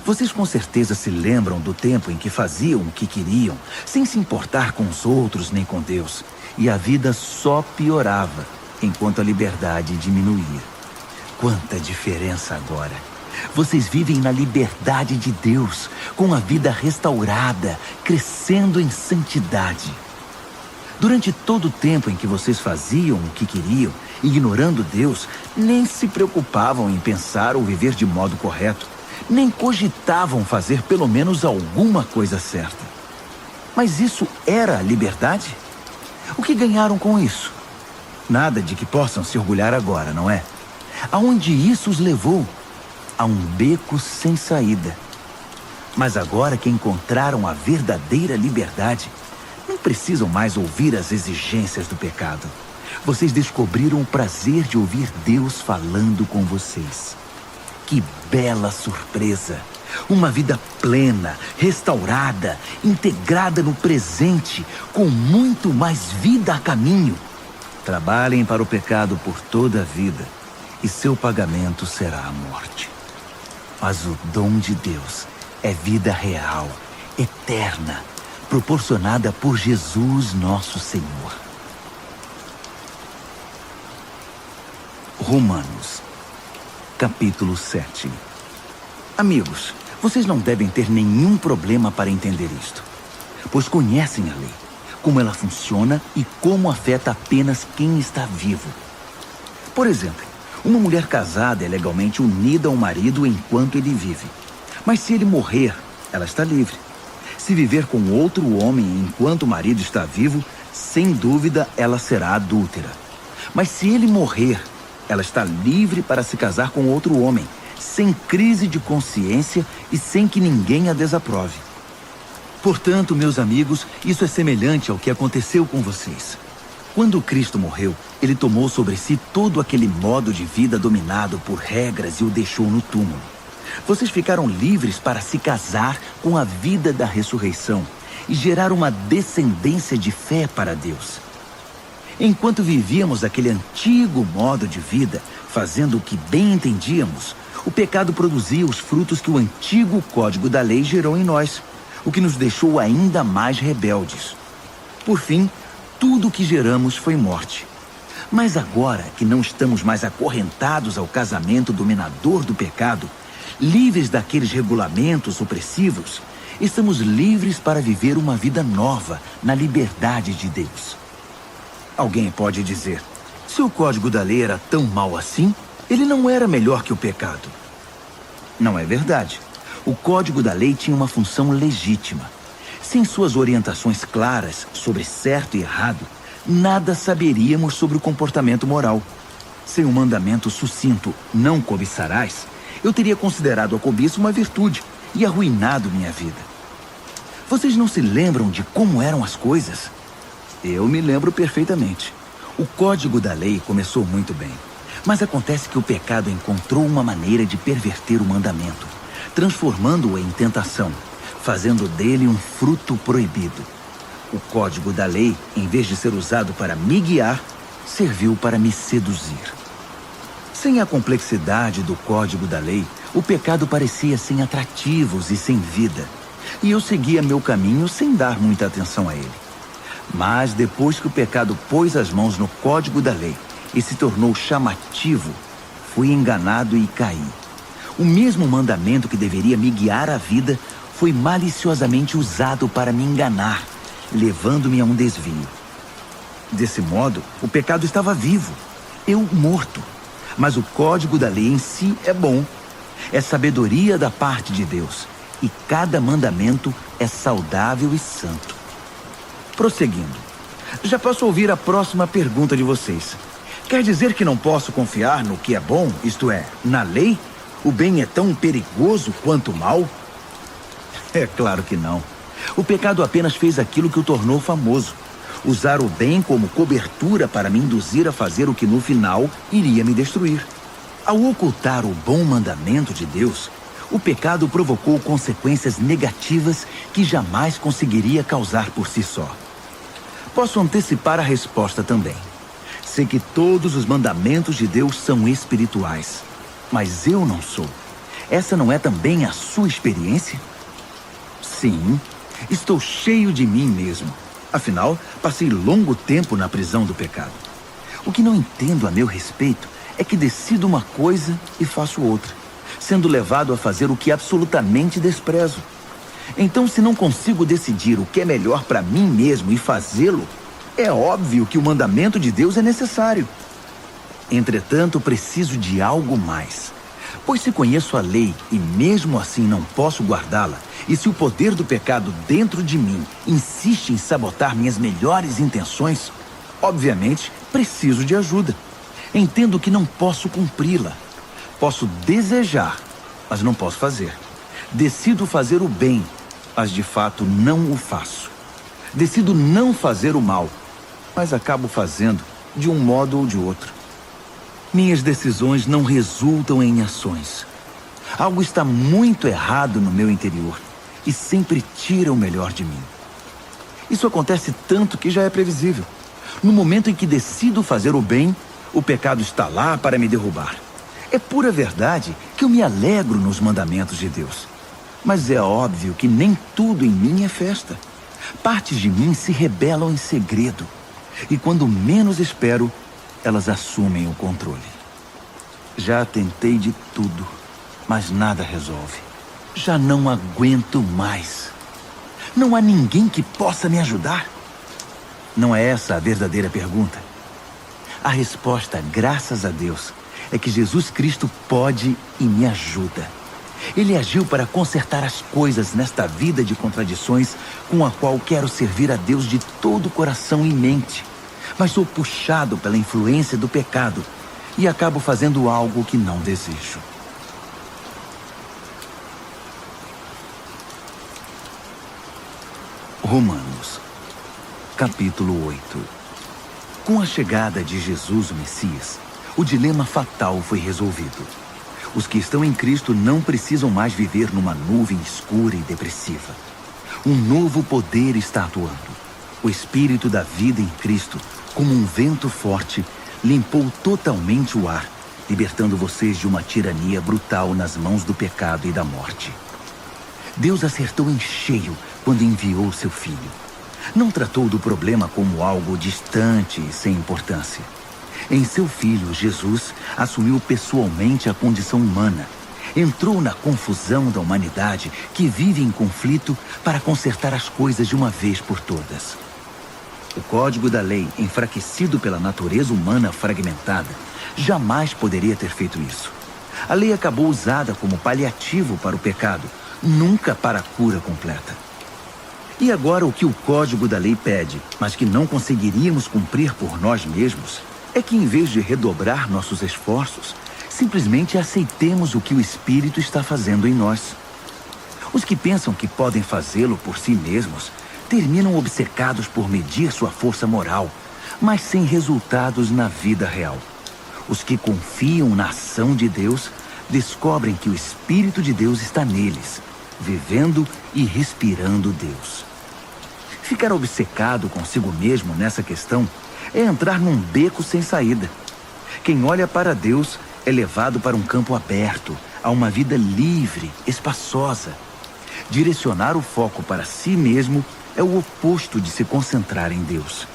Speaker 1: Vocês com certeza se lembram do tempo em que faziam o que queriam, sem se importar com os outros nem com Deus, e a vida só piorava, enquanto a liberdade diminuía. Quanta diferença agora! Vocês vivem na liberdade de Deus, com a vida restaurada, crescendo em santidade. Durante todo o tempo em que vocês faziam o que queriam, ignorando Deus, nem se preocupavam em pensar ou viver de modo correto, nem cogitavam fazer pelo menos alguma coisa certa. Mas isso era a liberdade? O que ganharam com isso? Nada de que possam se orgulhar agora, não é? Aonde isso os levou? A um beco sem saída. Mas agora que encontraram a verdadeira liberdade, não precisam mais ouvir as exigências do pecado. Vocês descobriram o prazer de ouvir Deus falando com vocês. Que bela surpresa! Uma vida plena, restaurada, integrada no presente, com muito mais vida a caminho. Trabalhem para o pecado por toda a vida, e seu pagamento será a morte. Mas o dom de Deus é vida real, eterna, proporcionada por Jesus nosso Senhor. Romanos, capítulo 7. Amigos, vocês não devem ter nenhum problema para entender isto, pois conhecem a lei, como ela funciona e como afeta apenas quem está vivo. Por exemplo, uma mulher casada é legalmente unida ao marido enquanto ele vive. Mas se ele morrer, ela está livre. Se viver com outro homem enquanto o marido está vivo, sem dúvida ela será adúltera. Mas se ele morrer, ela está livre para se casar com outro homem, sem crise de consciência e sem que ninguém a desaprove. Portanto, meus amigos, isso é semelhante ao que aconteceu com vocês. Quando Cristo morreu, ele tomou sobre si todo aquele modo de vida dominado por regras e o deixou no túmulo. Vocês ficaram livres para se casar com a vida da ressurreição e gerar uma descendência de fé para Deus. Enquanto vivíamos aquele antigo modo de vida, fazendo o que bem entendíamos, o pecado produzia os frutos que o antigo código da lei gerou em nós, o que nos deixou ainda mais rebeldes. Por fim, tudo o que geramos foi morte. Mas agora que não estamos mais acorrentados ao casamento dominador do pecado, livres daqueles regulamentos opressivos, estamos livres para viver uma vida nova na liberdade de Deus. Alguém pode dizer, se o código da lei era tão mau assim, ele não era melhor que o pecado. Não é verdade. O código da lei tinha uma função legítima. Sem suas orientações claras sobre certo e errado, nada saberíamos sobre o comportamento moral. Sem um mandamento sucinto, não cobiçarás, eu teria considerado a cobiça uma virtude e arruinado minha vida. Vocês não se lembram de como eram as coisas? Eu me lembro perfeitamente. O código da lei começou muito bem, mas acontece que o pecado encontrou uma maneira de perverter o mandamento, transformando-o em tentação, fazendo dele um fruto proibido. O código da lei, em vez de ser usado para me guiar, serviu para me seduzir. Sem a complexidade do código da lei, o pecado parecia sem atrativos e sem vida, e eu seguia meu caminho sem dar muita atenção a ele. Mas depois que o pecado pôs as mãos no código da lei e se tornou chamativo, fui enganado e caí. O mesmo mandamento que deveria me guiar à vida foi maliciosamente usado para me enganar, levando-me a um desvio. Desse modo, o pecado estava vivo, eu morto. Mas o código da lei em si é bom. É sabedoria da parte de Deus. E cada mandamento é saudável e santo. Prosseguindo. Já posso ouvir a próxima pergunta de vocês. Quer dizer que não posso confiar no que é bom, isto é, na lei? O bem é tão perigoso quanto o mal? É claro que não. O pecado apenas fez aquilo que o tornou famoso. Usar o bem como cobertura para me induzir a fazer o que no final iria me destruir. Ao ocultar o bom mandamento de Deus, o pecado provocou consequências negativas que jamais conseguiria causar por si só. Posso antecipar a resposta também. Sei que todos os mandamentos de Deus são espirituais, mas eu não sou. Essa não é também a sua experiência? Sim, estou cheio de mim mesmo. Afinal, passei longo tempo na prisão do pecado. O que não entendo a meu respeito é que decido uma coisa e faço outra, sendo levado a fazer o que absolutamente desprezo. Então, se não consigo decidir o que é melhor para mim mesmo e fazê-lo, é óbvio que o mandamento de Deus é necessário. Entretanto, preciso de algo mais. Pois se conheço a lei e mesmo assim não posso guardá-la, e se o poder do pecado dentro de mim insiste em sabotar minhas melhores intenções, obviamente preciso de ajuda. Entendo que não posso cumpri-la. Posso desejar, mas não posso fazer. Decido fazer o bem, mas de fato não o faço. Decido não fazer o mal, mas acabo fazendo de um modo ou de outro. Minhas decisões não resultam em ações. Algo está muito errado no meu interior e sempre tira o melhor de mim. Isso acontece tanto que já é previsível. No momento em que decido fazer o bem, o pecado está lá para me derrubar. É pura verdade que eu me alegro nos mandamentos de Deus. Mas é óbvio que nem tudo em mim é festa. Partes de mim se rebelam em segredo. E quando menos espero, elas assumem o controle. Já tentei de tudo, mas nada resolve. Já não aguento mais. Não há ninguém que possa me ajudar? Não é essa a verdadeira pergunta? A resposta, graças a Deus, é que Jesus Cristo pode e me ajuda. Ele agiu para consertar as coisas nesta vida de contradições com a qual quero servir a Deus de todo o coração e mente. Mas sou puxado pela influência do pecado e acabo fazendo algo que não desejo. Romanos, capítulo 8. Com a chegada de Jesus, o Messias, o dilema fatal foi resolvido. Os que estão em Cristo não precisam mais viver numa nuvem escura e depressiva. Um novo poder está atuando. O Espírito da vida em Cristo, como um vento forte, limpou totalmente o ar, libertando vocês de uma tirania brutal nas mãos do pecado e da morte. Deus acertou em cheio quando enviou seu Filho. Não tratou do problema como algo distante e sem importância. Em seu Filho, Jesus assumiu pessoalmente a condição humana. Entrou na confusão da humanidade que vive em conflito para consertar as coisas de uma vez por todas. O código da lei, enfraquecido pela natureza humana fragmentada, jamais poderia ter feito isso. A lei acabou usada como paliativo para o pecado, nunca para a cura completa. E agora o que o código da lei pede, mas que não conseguiríamos cumprir por nós mesmos, é que em vez de redobrar nossos esforços, simplesmente aceitemos o que o Espírito está fazendo em nós. Os que pensam que podem fazê-lo por si mesmos terminam obcecados por medir sua força moral, mas sem resultados na vida real. Os que confiam na ação de Deus descobrem que o Espírito de Deus está neles, vivendo e respirando Deus. Ficar obcecado consigo mesmo nessa questão é entrar num beco sem saída. Quem olha para Deus é levado para um campo aberto, a uma vida livre, espaçosa. Direcionar o foco para si mesmo é o oposto de se concentrar em Deus.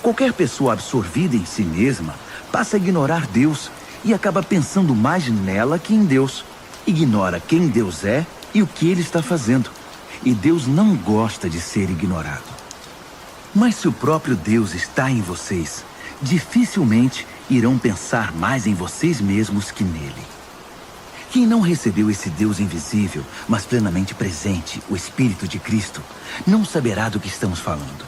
Speaker 1: Qualquer pessoa absorvida em si mesma passa a ignorar Deus e acaba pensando mais nela que em Deus. Ignora quem Deus é e o que Ele está fazendo. E Deus não gosta de ser ignorado. Mas se o próprio Deus está em vocês, dificilmente irão pensar mais em vocês mesmos que nele. Quem não recebeu esse Deus invisível, mas plenamente presente, o Espírito de Cristo, não saberá do que estamos falando.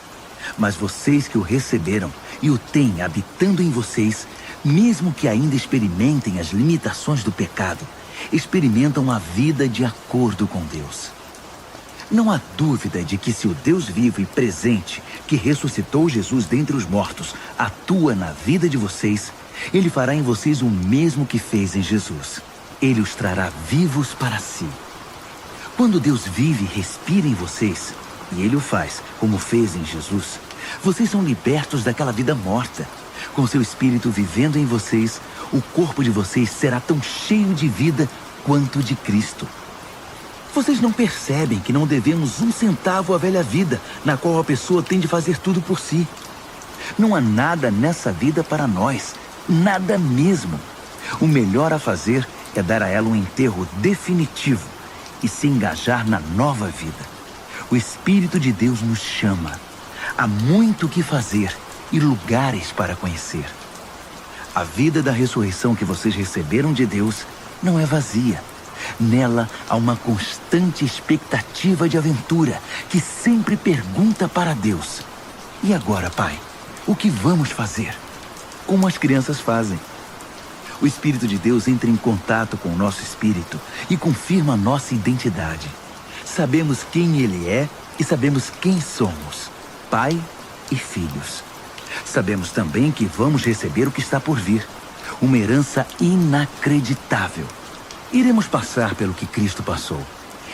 Speaker 1: Mas vocês que o receberam e o têm habitando em vocês, mesmo que ainda experimentem as limitações do pecado, experimentam a vida de acordo com Deus. Não há dúvida de que se o Deus vivo e presente, que ressuscitou Jesus dentre os mortos, atua na vida de vocês, Ele fará em vocês o mesmo que fez em Jesus. Ele os trará vivos para si. Quando Deus vive e respira em vocês, e Ele o faz, como fez em Jesus, vocês são libertos daquela vida morta. Com seu Espírito vivendo em vocês, o corpo de vocês será tão cheio de vida quanto de Cristo. Vocês não percebem que não devemos um centavo à velha vida, na qual a pessoa tem de fazer tudo por si. Não há nada nessa vida para nós, nada mesmo. O melhor a fazer é dar a ela um enterro definitivo e se engajar na nova vida. O Espírito de Deus nos chama. Há muito o que fazer e lugares para conhecer. A vida da ressurreição que vocês receberam de Deus não é vazia. Nela há uma constante expectativa de aventura que sempre pergunta para Deus: e agora, Pai, o que vamos fazer? Como as crianças fazem. O Espírito de Deus entra em contato com o nosso espírito e confirma a nossa identidade. Sabemos quem Ele é e sabemos quem somos, Pai e filhos. Sabemos também que vamos receber o que está por vir, uma herança inacreditável. Iremos passar pelo que Cristo passou.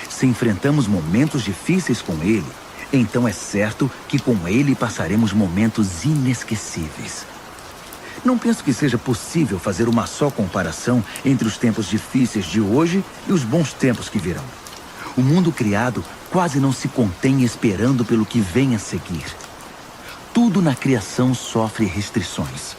Speaker 1: Se enfrentamos momentos difíceis com Ele, então é certo que com Ele passaremos momentos inesquecíveis. Não penso que seja possível fazer uma só comparação entre os tempos difíceis de hoje e os bons tempos que virão. O mundo criado quase não se contém esperando pelo que vem a seguir. Tudo na criação sofre restrições.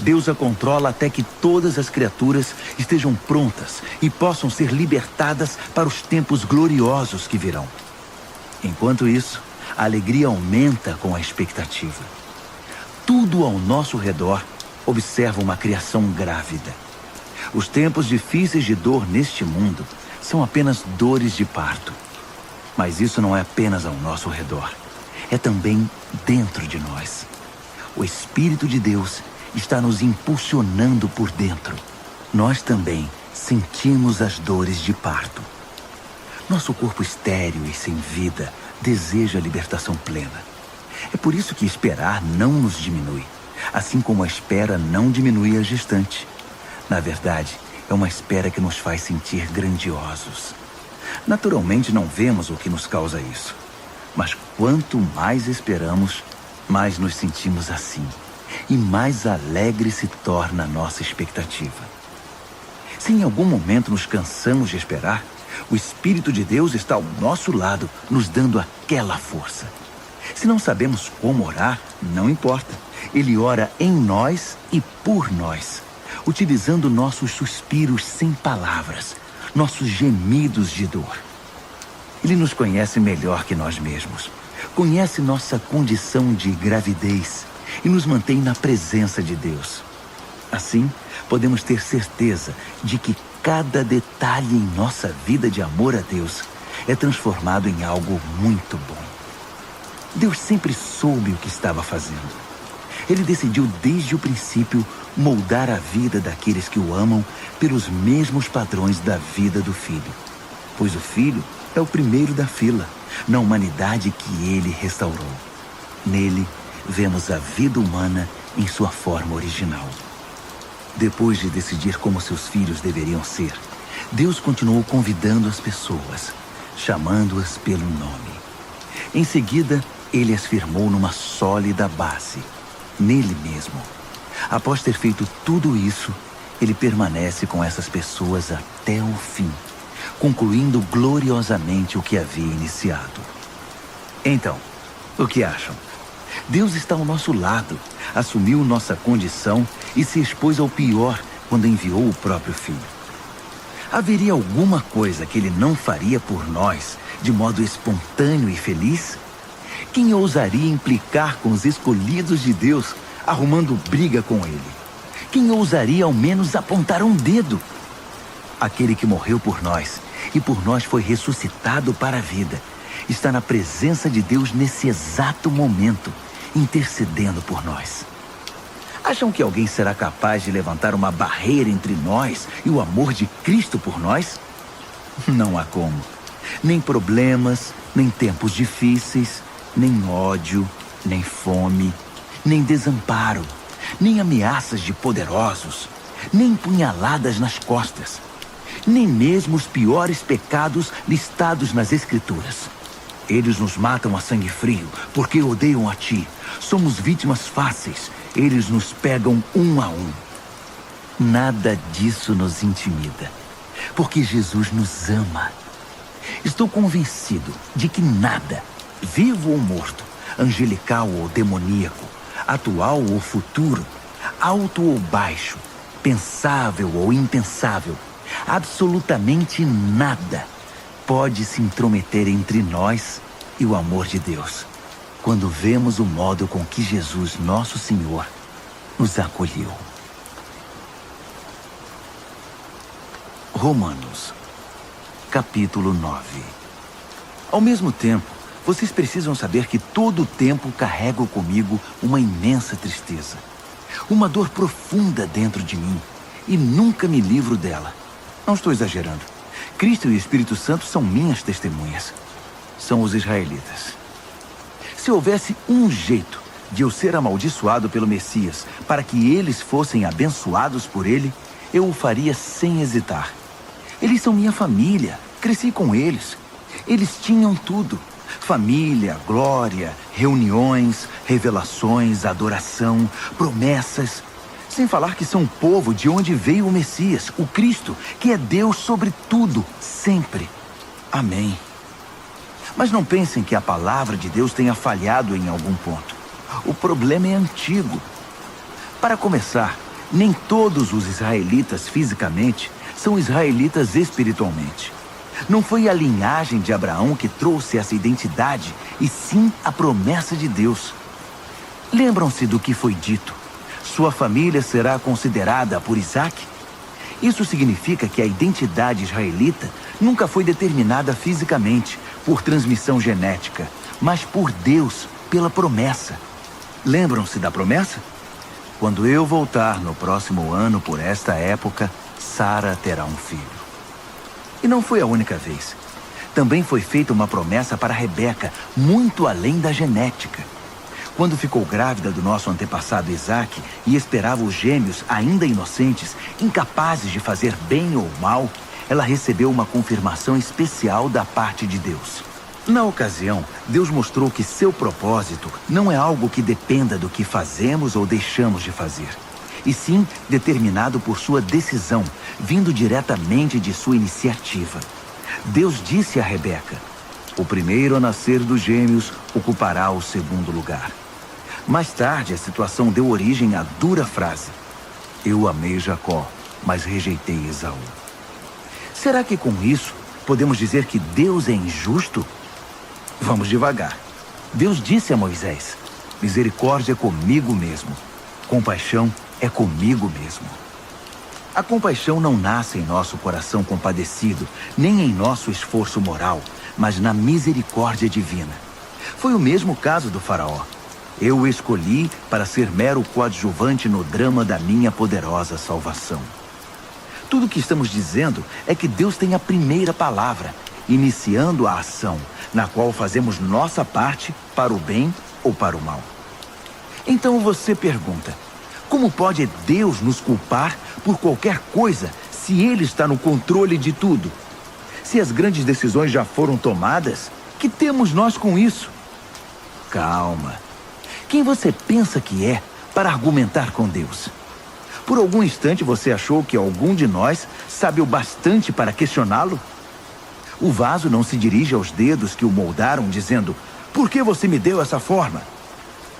Speaker 1: Deus a controla até que todas as criaturas estejam prontas e possam ser libertadas para os tempos gloriosos que virão. Enquanto isso, a alegria aumenta com a expectativa. Tudo ao nosso redor observa uma criação grávida. Os tempos difíceis de dor neste mundo são apenas dores de parto. Mas isso não é apenas ao nosso redor. É também dentro de nós. O Espírito de Deus está nos impulsionando por dentro. Nós também sentimos as dores de parto. Nosso corpo estéril e sem vida deseja a libertação plena. É por isso que esperar não nos diminui, assim como a espera não diminui a gestante. Na verdade, é uma espera que nos faz sentir grandiosos. Naturalmente não vemos o que nos causa isso. Mas quanto mais esperamos, mais nos sentimos assim. E mais alegre se torna a nossa expectativa. Se em algum momento nos cansamos de esperar, o Espírito de Deus está ao nosso lado, nos dando aquela força. Se não sabemos como orar, não importa. Ele ora em nós e por nós, utilizando nossos suspiros sem palavras, nossos gemidos de dor. Ele nos conhece melhor que nós mesmos. Conhece nossa condição de gravidez e nos mantém na presença de Deus. Assim, podemos ter certeza de que cada detalhe em nossa vida de amor a Deus é transformado em algo muito bom. Deus sempre soube o que estava fazendo. Ele decidiu desde o princípio moldar a vida daqueles que o amam pelos mesmos padrões da vida do Filho. Pois o Filho é o primeiro da fila, na humanidade que ele restaurou. Nele, vemos a vida humana em sua forma original. Depois de decidir como seus filhos deveriam ser, Deus continuou convidando as pessoas, chamando-as pelo nome. Em seguida, ele as firmou numa sólida base, nele mesmo. Após ter feito tudo isso, ele permanece com essas pessoas até o fim, concluindo gloriosamente o que havia iniciado. Então, o que acham? Deus está ao nosso lado, assumiu nossa condição e se expôs ao pior quando enviou o próprio Filho. Haveria alguma coisa que ele não faria por nós de modo espontâneo e feliz? Quem ousaria implicar com os escolhidos de Deus, arrumando briga com ele? Quem ousaria ao menos apontar um dedo? Aquele que morreu por nós e por nós foi ressuscitado para a vida, está na presença de Deus nesse exato momento, intercedendo por nós. Acham que alguém será capaz de levantar uma barreira entre nós e o amor de Cristo por nós? Não há como. Nem problemas, nem tempos difíceis, nem ódio, nem fome, nem desamparo, nem ameaças de poderosos, nem punhaladas nas costas, nem mesmo os piores pecados listados nas Escrituras. Eles nos matam a sangue frio, porque odeiam a ti. Somos vítimas fáceis. Eles nos pegam um a um. Nada disso nos intimida, porque Jesus nos ama. Estou convencido de que nada, vivo ou morto, angelical ou demoníaco, atual ou futuro, alto ou baixo, pensável ou impensável, absolutamente nada pode se intrometer entre nós e o amor de Deus, quando vemos o modo com que Jesus, nosso Senhor, nos acolheu. Romanos, capítulo 9. Ao mesmo tempo, vocês precisam saber que todo o tempo carrego comigo uma imensa tristeza, uma dor profunda dentro de mim, e nunca me livro dela. Não estou exagerando. Cristo e o Espírito Santo são minhas testemunhas. São os israelitas. Se houvesse um jeito de eu ser amaldiçoado pelo Messias para que eles fossem abençoados por ele, eu o faria sem hesitar. Eles são minha família. Cresci com eles. Eles tinham tudo. Família, glória, reuniões, revelações, adoração, promessas. Sem falar que são o povo de onde veio o Messias, o Cristo, que é Deus sobre tudo, sempre. Amém. Mas não pensem que a palavra de Deus tenha falhado em algum ponto. O problema é antigo. Para começar, nem todos os israelitas fisicamente são israelitas espiritualmente. Não foi a linhagem de Abraão que trouxe essa identidade, e sim a promessa de Deus. Lembram-se do que foi dito: sua família será considerada por Isaac? Isso significa que a identidade israelita nunca foi determinada fisicamente, por transmissão genética, mas por Deus, pela promessa. Lembram-se da promessa? Quando eu voltar no próximo ano por esta época, Sara terá um filho. E não foi a única vez. Também foi feita uma promessa para Rebeca, muito além da genética. Quando ficou grávida do nosso antepassado Isaac e esperava os gêmeos ainda inocentes, incapazes de fazer bem ou mal, ela recebeu uma confirmação especial da parte de Deus. Na ocasião, Deus mostrou que seu propósito não é algo que dependa do que fazemos ou deixamos de fazer, e sim determinado por sua decisão, vindo diretamente de sua iniciativa. Deus disse a Rebeca: o primeiro a nascer dos gêmeos ocupará o segundo lugar. Mais tarde, a situação deu origem à dura frase: eu amei Jacó, mas rejeitei Esaú. Será que com isso podemos dizer que Deus é injusto? Vamos devagar. Deus disse a Moisés: misericórdia é comigo mesmo, compaixão é comigo mesmo. A compaixão não nasce em nosso coração compadecido, nem em nosso esforço moral, mas na misericórdia divina. Foi o mesmo caso do faraó. Eu o escolhi para ser mero coadjuvante no drama da minha poderosa salvação. Tudo o que estamos dizendo é que Deus tem a primeira palavra, iniciando a ação, na qual fazemos nossa parte para o bem ou para o mal. Então você pergunta: como pode Deus nos culpar por qualquer coisa se Ele está no controle de tudo? Se as grandes decisões já foram tomadas, que temos nós com isso? Calma. Quem você pensa que é para argumentar com Deus? Por algum instante você achou que algum de nós sabe o bastante para questioná-lo? O vaso não se dirige aos dedos que o moldaram dizendo: por que você me deu essa forma?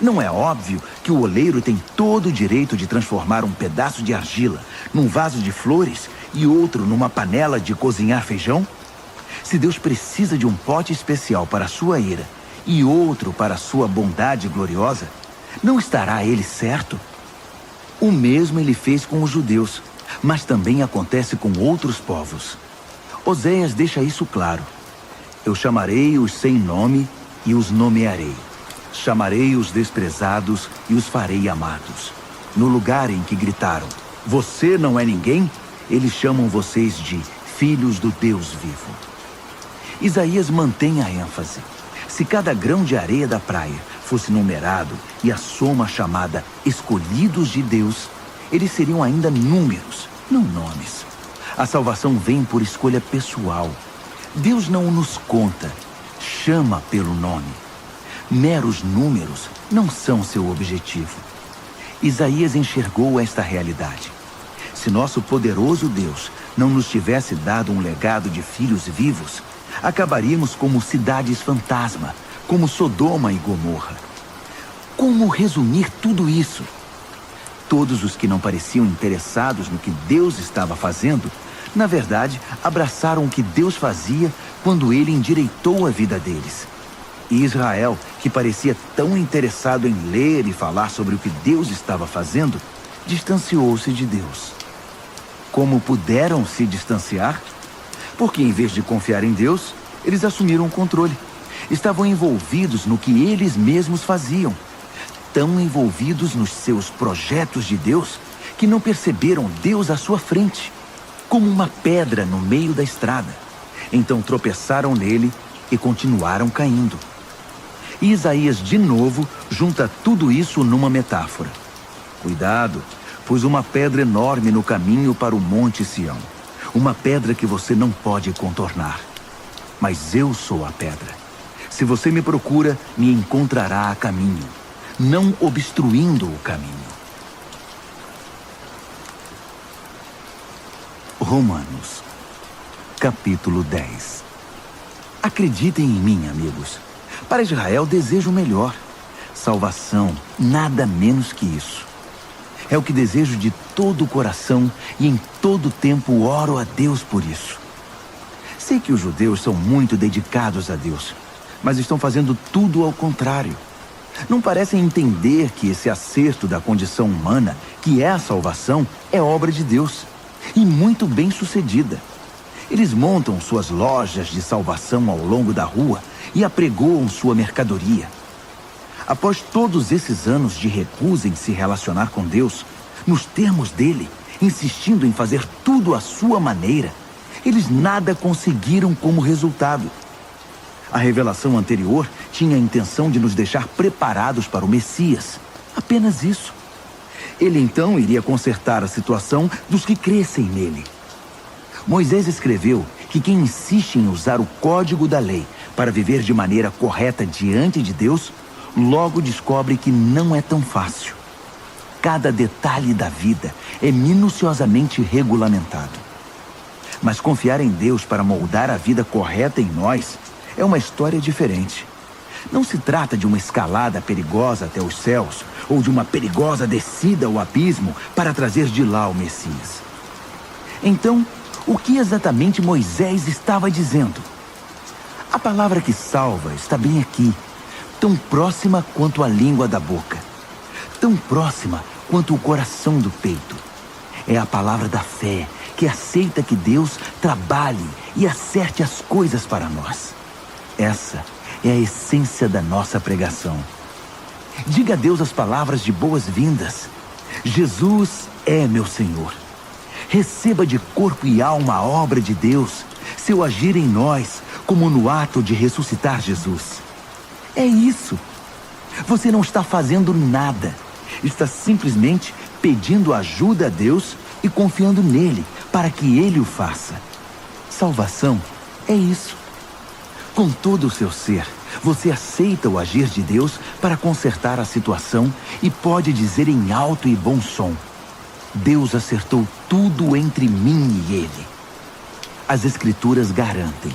Speaker 1: Não é óbvio que o oleiro tem todo o direito de transformar um pedaço de argila num vaso de flores e outro numa panela de cozinhar feijão? Se Deus precisa de um pote especial para a sua ira e outro para a sua bondade gloriosa, não estará ele certo? O mesmo ele fez com os judeus, mas também acontece com outros povos. Oséias deixa isso claro: eu chamarei os sem nome e os nomearei. Chamarei os desprezados e os farei amados. No lugar em que gritaram: você não é ninguém, eles chamam vocês de filhos do Deus vivo. Isaías mantém a ênfase. Se cada grão de areia da praia fosse numerado e a soma chamada escolhidos de Deus, eles seriam ainda números, não nomes. A salvação vem por escolha pessoal. Deus não nos conta, chama pelo nome. Meros números não são seu objetivo. Isaías enxergou esta realidade. Se nosso poderoso Deus não nos tivesse dado um legado de filhos vivos, acabaríamos como cidades fantasma, como Sodoma e Gomorra. Como resumir tudo isso? Todos os que não pareciam interessados no que Deus estava fazendo, na verdade, abraçaram o que Deus fazia quando ele endireitou a vida deles. E Israel, que parecia tão interessado em ler e falar sobre o que Deus estava fazendo, distanciou-se de Deus. Como puderam se distanciar? Porque em vez de confiar em Deus, eles assumiram o controle. Estavam envolvidos no que eles mesmos faziam. Tão envolvidos nos seus projetos de Deus, que não perceberam Deus à sua frente, como uma pedra no meio da estrada. Então tropeçaram nele e continuaram caindo. E Isaías, de novo, junta tudo isso numa metáfora. Cuidado, pus uma pedra enorme no caminho para o Monte Sião. Uma pedra que você não pode contornar. Mas eu sou a pedra. Se você me procura, me encontrará a caminho, não obstruindo o caminho. Romanos, capítulo 10. Acreditem em mim, amigos. Para Israel desejo o melhor. Salvação, nada menos que isso. É o que desejo de todo o coração e em todo tempo oro a Deus por isso. Sei que os judeus são muito dedicados a Deus, mas estão fazendo tudo ao contrário. Não parecem entender que esse acerto da condição humana, que é a salvação, é obra de Deus, e muito bem sucedida. Eles montam suas lojas de salvação ao longo da rua e apregoam sua mercadoria. Após todos esses anos de recusa em se relacionar com Deus, nos termos dele, insistindo em fazer tudo à sua maneira, eles nada conseguiram como resultado. A revelação anterior tinha a intenção de nos deixar preparados para o Messias. Apenas isso. Ele então iria consertar a situação dos que crescem nele. Moisés escreveu que quem insiste em usar o código da lei para viver de maneira correta diante de Deus, logo descobre que não é tão fácil. Cada detalhe da vida é minuciosamente regulamentado. Mas confiar em Deus para moldar a vida correta em nós é uma história diferente. Não se trata de uma escalada perigosa até os céus ou de uma perigosa descida ao abismo para trazer de lá o Messias. Então, o que exatamente Moisés estava dizendo? A palavra que salva está bem aqui, tão próxima quanto a língua da boca, tão próxima quanto o coração do peito. É a palavra da fé, que aceita que Deus trabalhe e acerte as coisas para nós. Essa é a essência da nossa pregação. Diga a Deus as palavras de boas-vindas. Jesus é meu Senhor. Receba de corpo e alma a obra de Deus, seu agir em nós, como no ato de ressuscitar Jesus. É isso. Você não está fazendo nada. Está simplesmente pedindo ajuda a Deus e confiando nele para que ele o faça. Salvação é isso. Com todo o seu ser, você aceita o agir de Deus para consertar a situação e pode dizer em alto e bom som: Deus acertou tudo entre mim e ele. As Escrituras garantem: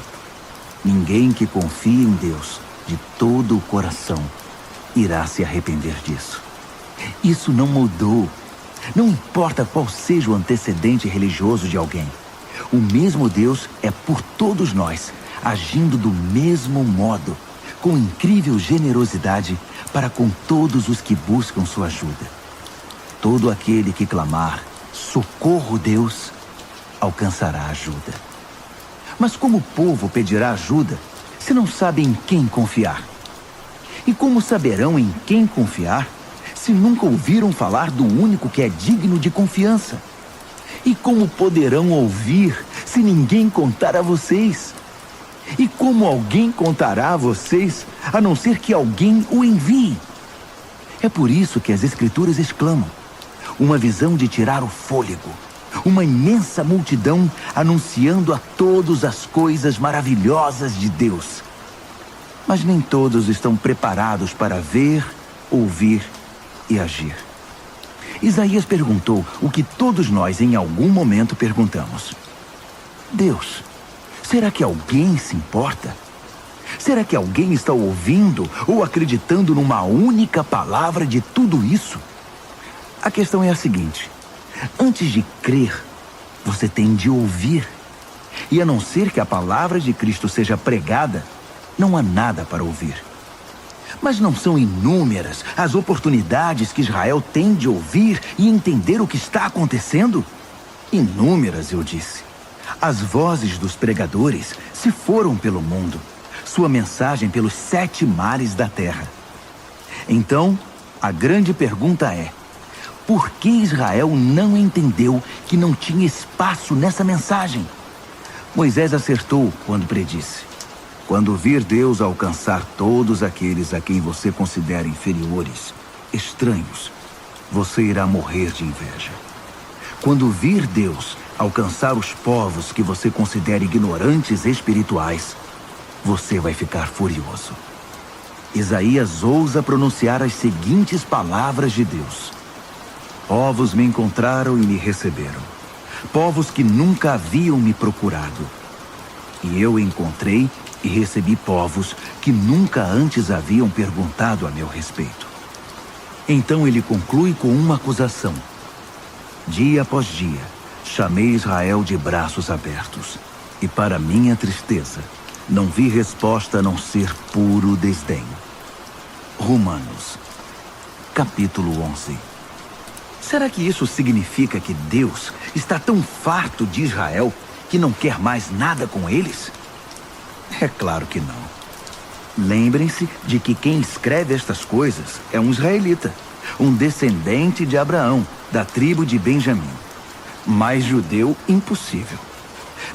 Speaker 1: ninguém que confie em Deus de todo o coração irá se arrepender disso. Isso não mudou. Não importa qual seja o antecedente religioso de alguém. O mesmo Deus é por todos nós, agindo do mesmo modo, com incrível generosidade para com todos os que buscam sua ajuda. Todo aquele que clamar, socorro Deus, alcançará ajuda. Mas como o povo pedirá ajuda se não sabe em quem confiar? E como saberão em quem confiar se nunca ouviram falar do único que é digno de confiança? E como poderão ouvir se ninguém contar a vocês? E como alguém contará a vocês, a não ser que alguém o envie? É por isso que as Escrituras exclamam: uma visão de tirar o fôlego, uma imensa multidão anunciando a todos as coisas maravilhosas de Deus. Mas nem todos estão preparados para ver, ouvir e agir. Isaías perguntou o que todos nós em algum momento perguntamos: Deus, será que alguém se importa? Será que alguém está ouvindo ou acreditando numa única palavra de tudo isso? A questão é a seguinte: antes de crer, você tem de ouvir. E a não ser que a palavra de Cristo seja pregada, não há nada para ouvir. Mas não são inúmeras as oportunidades que Israel tem de ouvir e entender o que está acontecendo? Inúmeras, eu disse. As vozes dos pregadores se foram pelo mundo, sua mensagem pelos 7 mares da terra. Então, a grande pergunta é: por que Israel não entendeu que não tinha espaço nessa mensagem? Moisés acertou quando predisse: quando vir Deus alcançar todos aqueles a quem você considera inferiores, estranhos, você irá morrer de inveja. Quando vir Deus alcançar os povos que você considera ignorantes espirituais, você vai ficar furioso. Isaías ousa pronunciar as seguintes palavras de Deus: povos me encontraram e me receberam, povos que nunca haviam me procurado. E eu encontrei e recebi povos que nunca antes haviam perguntado a meu respeito. Então ele conclui com uma acusação. Dia após dia, chamei Israel de braços abertos. E para minha tristeza, não vi resposta a não ser puro desdém. Romanos, capítulo 11. Será que isso significa que Deus está tão farto de Israel que não quer mais nada com eles? É claro que não. Lembrem-se de que quem escreve estas coisas é um israelita, um descendente de Abraão, da tribo de Benjamim. Mais judeu, impossível.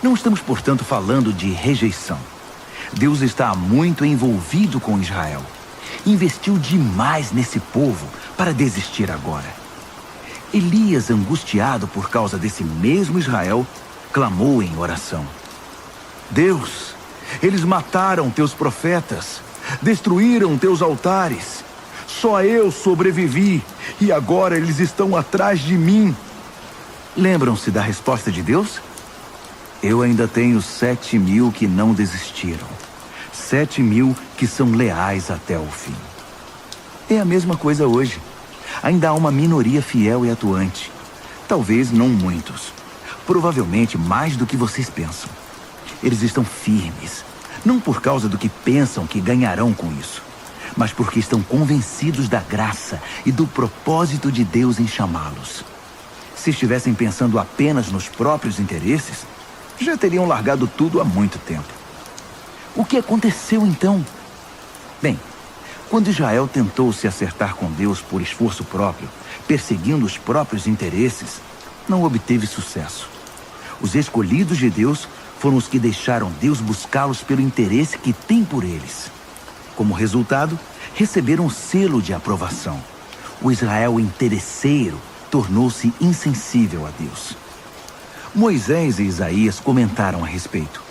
Speaker 1: Não estamos, portanto, falando de rejeição. Deus está muito envolvido com Israel. Investiu demais nesse povo para desistir agora. Elias, angustiado por causa desse mesmo Israel, clamou em oração. Deus, eles mataram teus profetas, destruíram teus altares. Só eu sobrevivi e agora eles estão atrás de mim. Lembram-se da resposta de Deus? Eu ainda tenho 7.000 que não desistiram. 7.000 que são leais até o fim. É a mesma coisa hoje. Ainda há uma minoria fiel e atuante. Talvez não muitos. Provavelmente mais do que vocês pensam. Eles estão firmes, não por causa do que pensam que ganharão com isso, mas porque estão convencidos da graça e do propósito de Deus em chamá-los. Se estivessem pensando apenas nos próprios interesses, já teriam largado tudo há muito tempo. O que aconteceu então? Bem, quando Israel tentou se acertar com Deus por esforço próprio, perseguindo os próprios interesses, não obteve sucesso. Os escolhidos de Deus foram os que deixaram Deus buscá-los pelo interesse que tem por eles. Como resultado, receberam o selo de aprovação. O Israel interesseiro tornou-se insensível a Deus. Moisés e Isaías comentaram a respeito.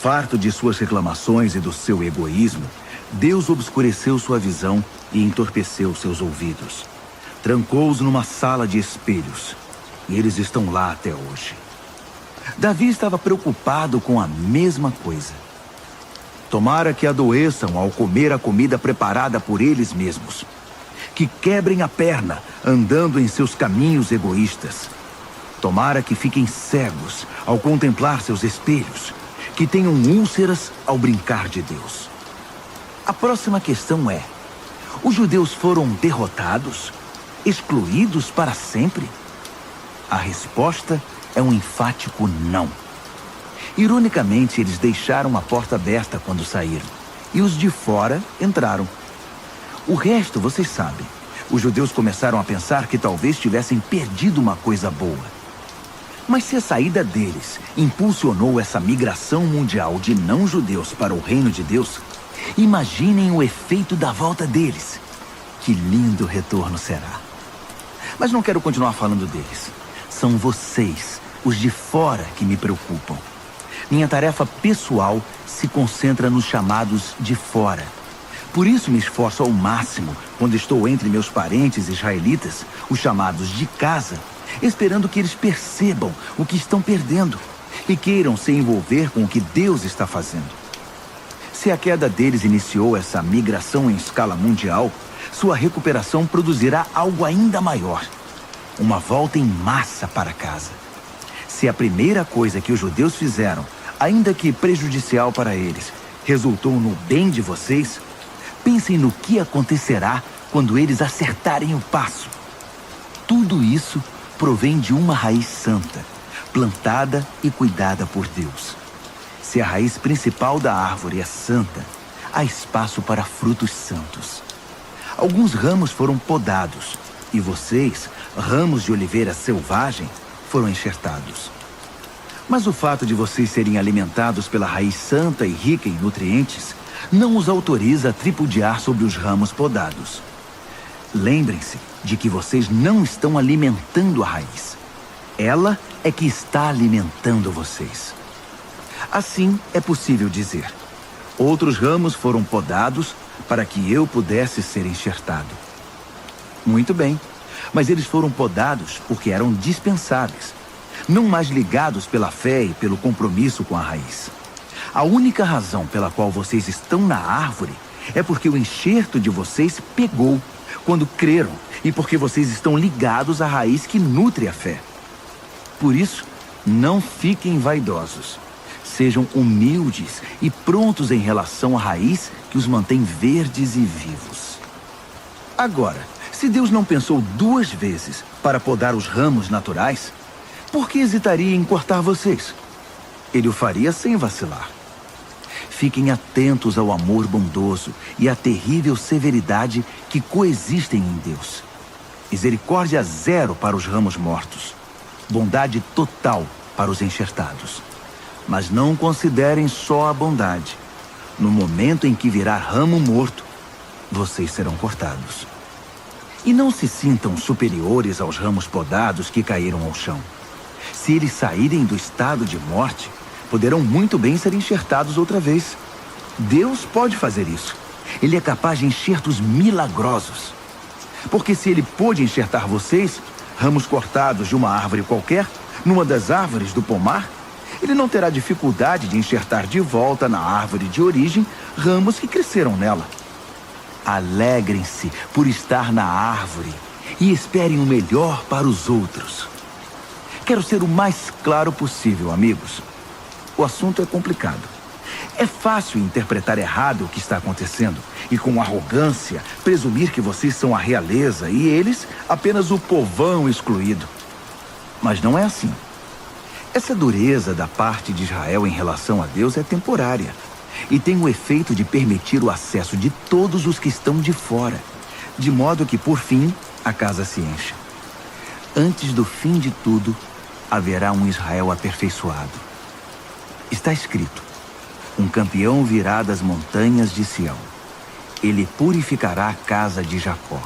Speaker 1: Farto de suas reclamações e do seu egoísmo, Deus obscureceu sua visão e entorpeceu seus ouvidos. Trancou-os numa sala de espelhos, e eles estão lá até hoje. Davi estava preocupado com a mesma coisa. Tomara que adoeçam ao comer a comida preparada por eles mesmos. Que quebrem a perna andando em seus caminhos egoístas. Tomara que fiquem cegos ao contemplar seus espelhos. Que tenham úlceras ao brincar de Deus. A próxima questão é: os judeus foram derrotados? Excluídos para sempre? A resposta é um enfático não. Ironicamente, eles deixaram a porta aberta quando saíram, e os de fora entraram. O resto, vocês sabem. Os judeus começaram a pensar que talvez tivessem perdido uma coisa boa. Mas se a saída deles impulsionou essa migração mundial de não-judeus para o reino de Deus, imaginem o efeito da volta deles. Que lindo retorno será. Mas não quero continuar falando deles. São vocês, os de fora, que me preocupam. Minha tarefa pessoal se concentra nos chamados de fora. Por isso me esforço ao máximo quando estou entre meus parentes israelitas, os chamados de casa, esperando que eles percebam o que estão perdendo e queiram se envolver com o que Deus está fazendo. Se a queda deles iniciou essa migração em escala mundial, sua recuperação produzirá algo ainda maior. Uma volta em massa para casa. Se a primeira coisa que os judeus fizeram, ainda que prejudicial para eles, resultou no bem de vocês, pensem no que acontecerá quando eles acertarem o passo. Tudo isso provém de uma raiz santa, plantada e cuidada por Deus. Se a raiz principal da árvore é santa, há espaço para frutos santos. Alguns ramos foram podados, e vocês, ramos de oliveira selvagem, foram enxertados. Mas o fato de vocês serem alimentados pela raiz santa e rica em nutrientes não os autoriza a tripudiar sobre os ramos podados. Lembrem-se de que vocês não estão alimentando a raiz. Ela é que está alimentando vocês. Assim é possível dizer: outros ramos foram podados para que eu pudesse ser enxertado. Muito bem, mas eles foram podados porque eram dispensáveis, não mais ligados pela fé e pelo compromisso com a raiz. A única razão pela qual vocês estão na árvore é porque o enxerto de vocês pegou quando creram e porque vocês estão ligados à raiz que nutre a fé. Por isso, não fiquem vaidosos. Sejam humildes e prontos em relação à raiz que os mantém verdes e vivos. Agora, se Deus não pensou 2 vezes para podar os ramos naturais, por que hesitaria em cortar vocês? Ele o faria sem vacilar. Fiquem atentos ao amor bondoso e à terrível severidade que coexistem em Deus. Misericórdia 0 para os ramos mortos. Bondade total para os enxertados. Mas não considerem só a bondade. No momento em que virar ramo morto, vocês serão cortados. E não se sintam superiores aos ramos podados que caíram ao chão. Se eles saírem do estado de morte, poderão muito bem ser enxertados outra vez. Deus pode fazer isso. Ele é capaz de enxertos milagrosos. Porque se ele pôde enxertar vocês, ramos cortados de uma árvore qualquer, numa das árvores do pomar, ele não terá dificuldade de enxertar de volta na árvore de origem ramos que cresceram nela. Alegrem-se por estar na árvore e esperem o melhor para os outros. Quero ser o mais claro possível, amigos. O assunto é complicado. É fácil interpretar errado o que está acontecendo e, com arrogância, presumir que vocês são a realeza e eles apenas o povão excluído. Mas não é assim. Essa dureza da parte de Israel em relação a Deus é temporária e tem o efeito de permitir o acesso de todos os que estão de fora, de modo que, por fim, a casa se encha. Antes do fim de tudo, haverá um Israel aperfeiçoado. Está escrito: um campeão virá das montanhas de Sião. Ele purificará a casa de Jacó.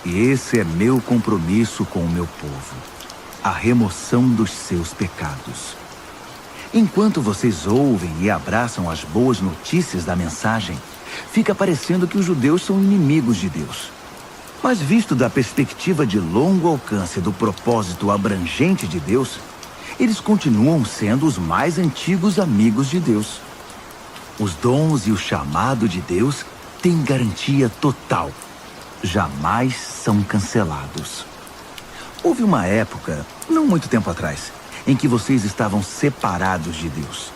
Speaker 1: E esse é meu compromisso com o meu povo: a remoção dos seus pecados. Enquanto vocês ouvem e abraçam as boas notícias da mensagem, fica parecendo que os judeus são inimigos de Deus. Mas visto da perspectiva de longo alcance do propósito abrangente de Deus, eles continuam sendo os mais antigos amigos de Deus. Os dons e o chamado de Deus têm garantia total. Jamais são cancelados. Houve uma época, não muito tempo atrás, em que vocês estavam separados de Deus.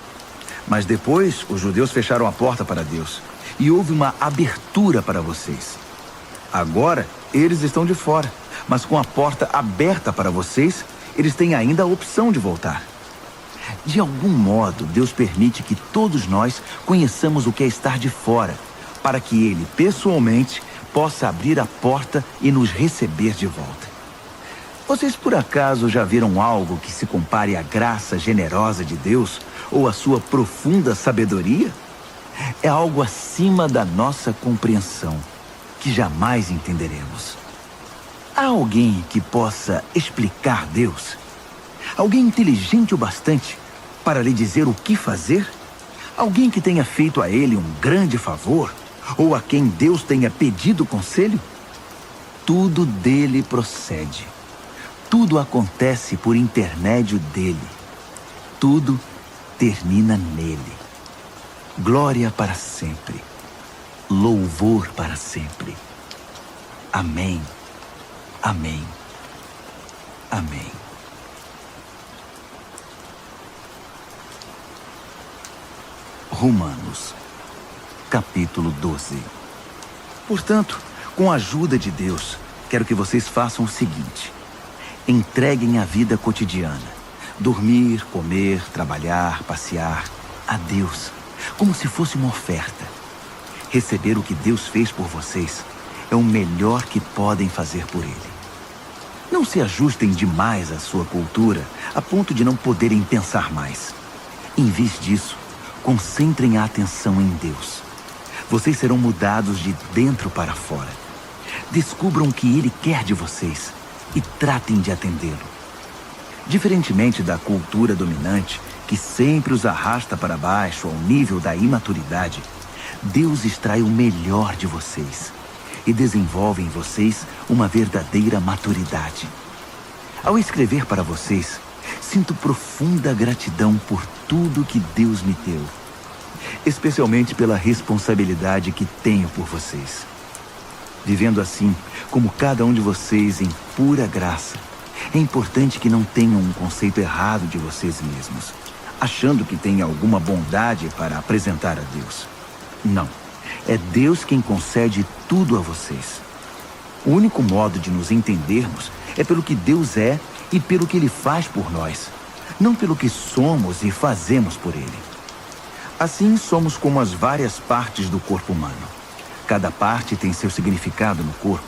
Speaker 1: Mas depois, os judeus fecharam a porta para Deus e houve uma abertura para vocês. Agora, eles estão de fora, mas com a porta aberta para vocês, eles têm ainda a opção de voltar. De algum modo, Deus permite que todos nós conheçamos o que é estar de fora, para que Ele, pessoalmente, possa abrir a porta e nos receber de volta. Vocês por acaso já viram algo que se compare à graça generosa de Deus ou à sua profunda sabedoria? É algo acima da nossa compreensão, que jamais entenderemos. Há alguém que possa explicar Deus? Alguém inteligente o bastante para lhe dizer o que fazer? Alguém que tenha feito a ele um grande favor? Ou a quem Deus tenha pedido conselho? Tudo dele procede. Tudo acontece por intermédio dele. Tudo termina nele. Glória para sempre. Louvor para sempre. Amém. Amém. Amém. Romanos, capítulo 12. Portanto, com a ajuda de Deus, quero que vocês façam o seguinte: entreguem a vida cotidiana, dormir, comer, trabalhar, passear, a Deus, como se fosse uma oferta. Receber o que Deus fez por vocês é o melhor que podem fazer por Ele. Não se ajustem demais à sua cultura, a ponto de não poderem pensar mais. Em vez disso, concentrem a atenção em Deus. Vocês serão mudados de dentro para fora. Descubram o que Ele quer de vocês e tratem de atendê-lo. Diferentemente da cultura dominante, que sempre os arrasta para baixo ao nível da imaturidade, Deus extrai o melhor de vocês e desenvolve em vocês uma verdadeira maturidade. Ao escrever para vocês, sinto profunda gratidão por tudo que Deus me deu. especialmente pela responsabilidade que tenho por vocês. Vivendo assim, como cada um de vocês em pura graça, é importante que não tenham um conceito errado de vocês mesmos, achando que têm alguma bondade para apresentar a Deus. Não, é Deus quem concede tudo a vocês. O único modo de nos entendermos é pelo que Deus é e pelo que Ele faz por nós, não pelo que somos e fazemos por Ele. Assim, somos como as várias partes do corpo humano. Cada parte tem seu significado no corpo,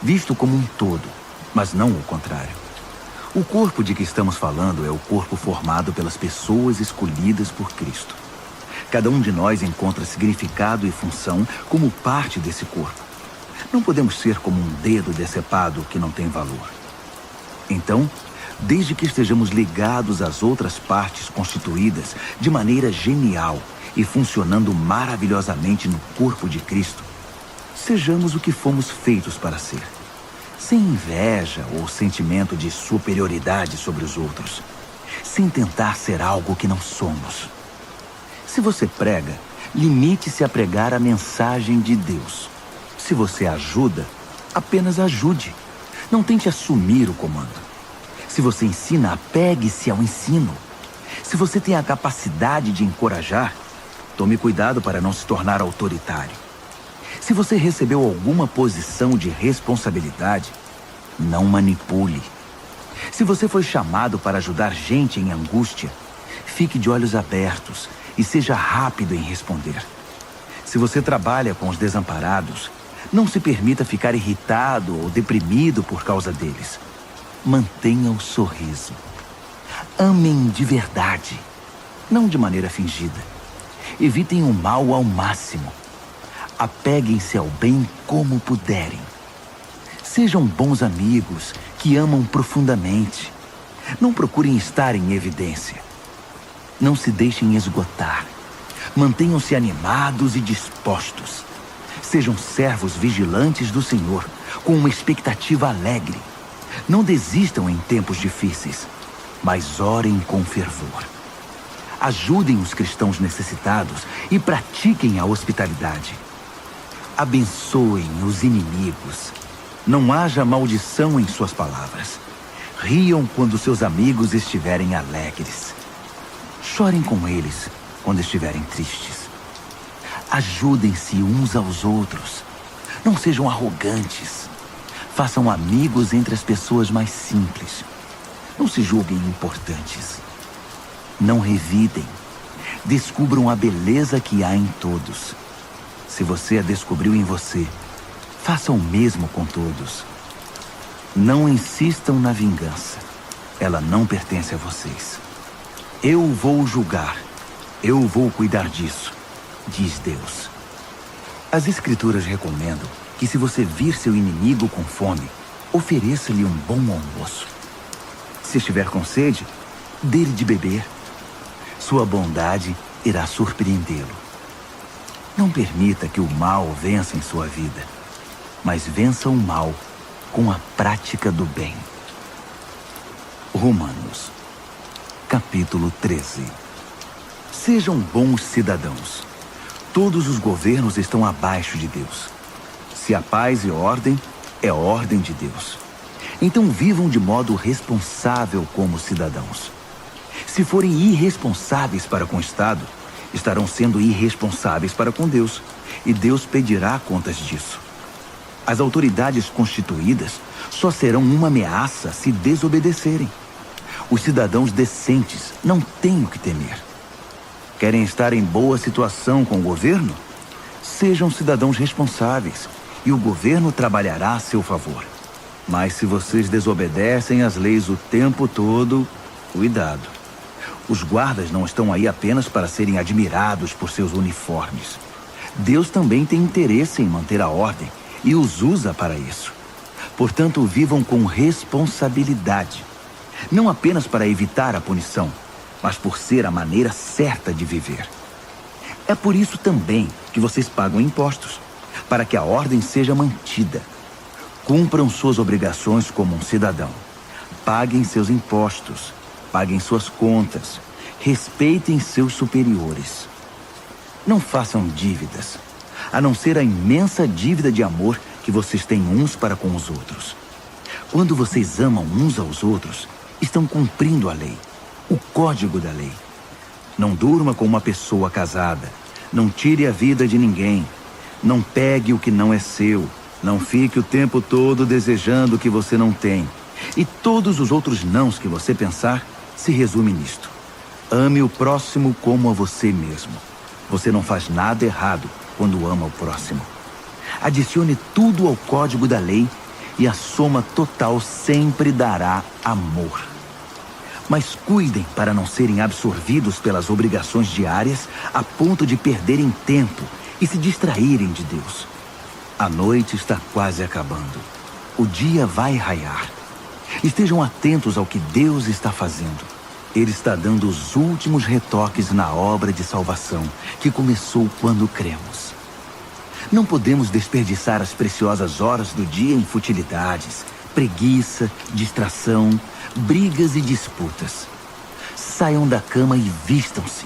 Speaker 1: visto como um todo, mas não o contrário. O corpo de que estamos falando é o corpo formado pelas pessoas escolhidas por Cristo. Cada um de nós encontra significado e função como parte desse corpo. Não podemos ser como um dedo decepado que não tem valor. Então, desde que estejamos ligados às outras partes constituídas de maneira genial e funcionando maravilhosamente no corpo de Cristo, sejamos o que fomos feitos para ser, sem inveja ou sentimento de superioridade sobre os outros, sem tentar ser algo que não somos. Se você prega, limite-se a pregar a mensagem de Deus. Se você ajuda, apenas ajude. Não tente assumir o comando. Se você ensina, apegue-se ao ensino. Se você tem a capacidade de encorajar, tome cuidado para não se tornar autoritário. Se você recebeu alguma posição de responsabilidade, não manipule. Se você foi chamado para ajudar gente em angústia, fique de olhos abertos e seja rápido em responder. Se você trabalha com os desamparados, não se permita ficar irritado ou deprimido por causa deles. Mantenha o sorriso. Amem de verdade, não de maneira fingida. Evitem o mal ao máximo. Apeguem-se ao bem como puderem. Sejam bons amigos que amam profundamente. Não procurem estar em evidência. Não se deixem esgotar. Mantenham-se animados e dispostos. Sejam servos vigilantes do Senhor, com uma expectativa alegre. Não desistam em tempos difíceis, mas orem com fervor. Ajudem os cristãos necessitados e pratiquem a hospitalidade. Abençoem os inimigos. Não haja maldição em suas palavras. Riam quando seus amigos estiverem alegres. Chorem com eles quando estiverem tristes. Ajudem-se uns aos outros. Não sejam arrogantes. Façam amigos entre as pessoas mais simples. Não se julguem importantes. Não revidem. Descubram a beleza que há em todos. Se você a descobriu em você, faça o mesmo com todos. Não insistam na vingança. Ela não pertence a vocês. Eu vou julgar. Eu vou cuidar disso, diz Deus. As Escrituras recomendam que se você vir seu inimigo com fome, ofereça-lhe um bom almoço. Se estiver com sede, dê-lhe de beber. Sua bondade irá surpreendê-lo. Não permita que o mal vença em sua vida, mas vença o mal com a prática do bem. Romanos, capítulo 13. Sejam bons cidadãos. Todos os governos estão abaixo de Deus. Se há paz e ordem, é ordem de Deus. Então vivam de modo responsável como cidadãos. Se forem irresponsáveis para com o Estado, estarão sendo irresponsáveis para com Deus, e Deus pedirá contas disso. As autoridades constituídas só serão uma ameaça se desobedecerem. Os cidadãos decentes não têm o que temer. Querem estar em boa situação com o governo? Sejam cidadãos responsáveis, e o governo trabalhará a seu favor. Mas se vocês desobedecem às leis o tempo todo, cuidado. Os guardas não estão aí apenas para serem admirados por seus uniformes. Deus também tem interesse em manter a ordem e os usa para isso. Portanto, vivam com responsabilidade. Não apenas para evitar a punição, mas por ser a maneira certa de viver. É por isso também que vocês pagam impostos, para que a ordem seja mantida. Cumpram suas obrigações como um cidadão. Paguem seus impostos. Paguem suas contas. Respeitem seus superiores. Não façam dívidas, a não ser a imensa dívida de amor que vocês têm uns para com os outros. Quando vocês amam uns aos outros, estão cumprindo a lei, o código da lei. Não durma com uma pessoa casada. Não tire a vida de ninguém. Não pegue o que não é seu. Não fique o tempo todo desejando o que você não tem. E todos os outros nãos que você pensar se resume nisto. Ame o próximo como a você mesmo. Você não faz nada errado quando ama o próximo. Adicione tudo ao código da lei e a soma total sempre dará amor. Mas cuidem para não serem absorvidos pelas obrigações diárias a ponto de perderem tempo e se distraírem de Deus. A noite está quase acabando. O dia vai raiar. Estejam atentos ao que Deus está fazendo. Ele está dando os últimos retoques na obra de salvação que começou quando cremos. Não podemos desperdiçar as preciosas horas do dia em futilidades, preguiça, distração, brigas e disputas. Saiam da cama e vistam-se.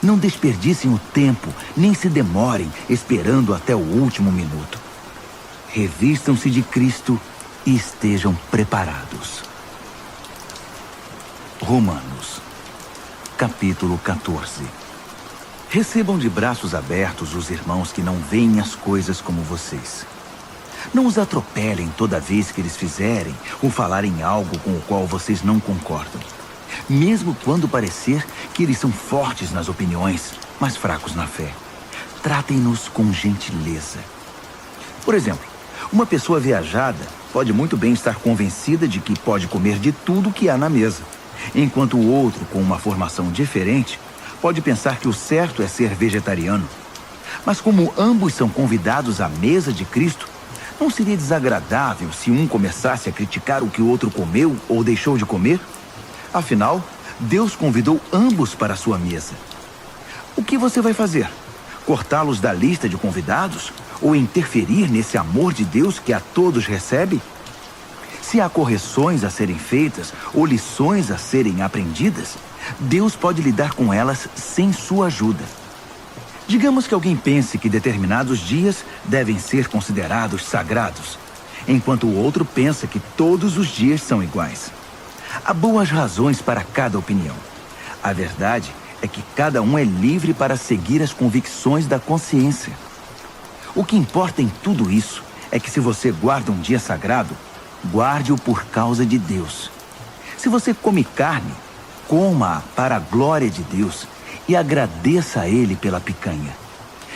Speaker 1: Não desperdicem o tempo, nem se demorem esperando até o último minuto. Revistam-se de Cristo e estejam preparados. Romanos, capítulo 14. Recebam de braços abertos os irmãos que não veem as coisas como vocês. Não os atropelem toda vez que eles fizerem ou falarem algo com o qual vocês não concordam. Mesmo quando parecer que eles são fortes nas opiniões, mas fracos na fé. Tratem-nos com gentileza. Por exemplo, uma pessoa viajada pode muito bem estar convencida de que pode comer de tudo que há na mesa, enquanto o outro, com uma formação diferente, pode pensar que o certo é ser vegetariano. Mas como ambos são convidados à mesa de Cristo, não seria desagradável se um começasse a criticar o que o outro comeu ou deixou de comer? Afinal, Deus convidou ambos para a sua mesa. O que você vai fazer? Cortá-los da lista de convidados? Ou interferir nesse amor de Deus que a todos recebe? Se há correções a serem feitas ou lições a serem aprendidas, Deus pode lidar com elas sem sua ajuda. Digamos que alguém pense que determinados dias devem ser considerados sagrados, enquanto o outro pensa que todos os dias são iguais. Há boas razões para cada opinião. A verdade é que cada um é livre para seguir as convicções da consciência. O que importa em tudo isso é que se você guarda um dia sagrado, guarde-o por causa de Deus. Se você come carne, coma-a para a glória de Deus e agradeça a Ele pela picanha.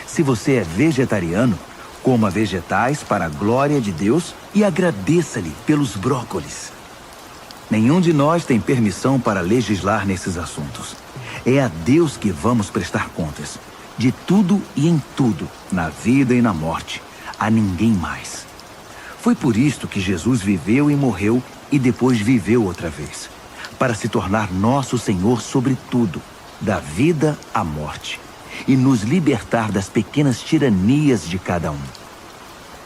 Speaker 1: Se você é vegetariano, coma vegetais para a glória de Deus e agradeça-lhe pelos brócolis. Nenhum de nós tem permissão para legislar nesses assuntos. É a Deus que vamos prestar contas, de tudo e em tudo, na vida e na morte, a ninguém mais. Foi por isto que Jesus viveu e morreu e depois viveu outra vez, para se tornar nosso Senhor sobre tudo, da vida à morte, e nos libertar das pequenas tiranias de cada um.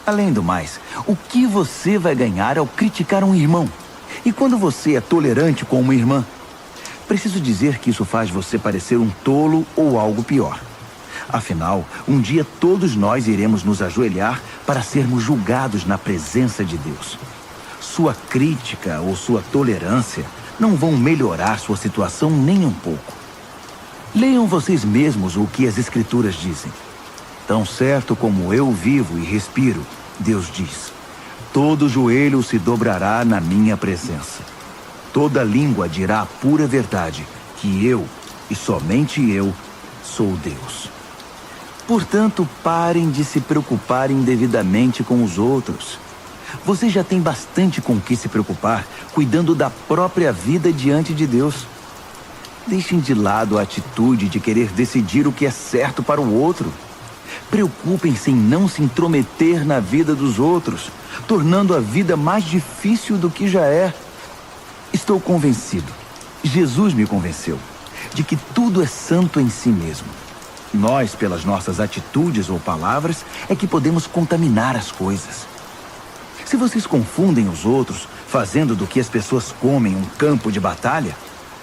Speaker 1: Além do mais, o que você vai ganhar ao criticar um irmão? E quando você é tolerante com uma irmã? Preciso dizer que isso faz você parecer um tolo ou algo pior. Afinal, um dia todos nós iremos nos ajoelhar para sermos julgados na presença de Deus. Sua crítica ou sua tolerância não vão melhorar sua situação nem um pouco. Leiam vocês mesmos o que as Escrituras dizem. Tão certo como eu vivo e respiro, Deus diz, todo joelho se dobrará na minha presença. Toda língua dirá a pura verdade, que eu, e somente eu, sou Deus. Portanto, parem de se preocuparem indevidamente com os outros. Você já tem bastante com que se preocupar, cuidando da própria vida diante de Deus. Deixem de lado a atitude de querer decidir o que é certo para o outro. Preocupem-se em não se intrometer na vida dos outros, tornando a vida mais difícil do que já é. Estou convencido, Jesus me convenceu, de que tudo é santo em si mesmo. Nós, pelas nossas atitudes ou palavras, é que podemos contaminar as coisas. Se vocês confundem os outros, fazendo do que as pessoas comem um campo de batalha,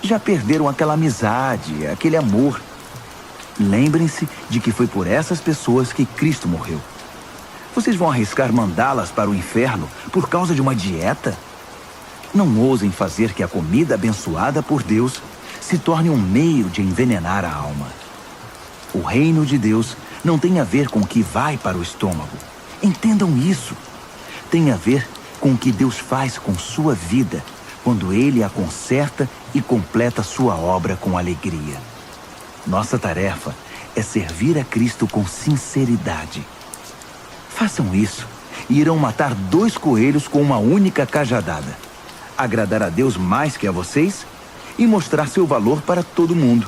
Speaker 1: já perderam aquela amizade, aquele amor. Lembrem-se de que foi por essas pessoas que Cristo morreu. Vocês vão arriscar mandá-las para o inferno por causa de uma dieta? Não ousem fazer que a comida abençoada por Deus se torne um meio de envenenar a alma. O reino de Deus não tem a ver com o que vai para o estômago. Entendam isso. Tem a ver com o que Deus faz com sua vida quando Ele a conserta e completa sua obra com alegria. Nossa tarefa é servir a Cristo com sinceridade. Façam isso e irão matar 2 coelhos com uma única cajadada. Agradar a Deus mais que a vocês e mostrar seu valor para todo mundo.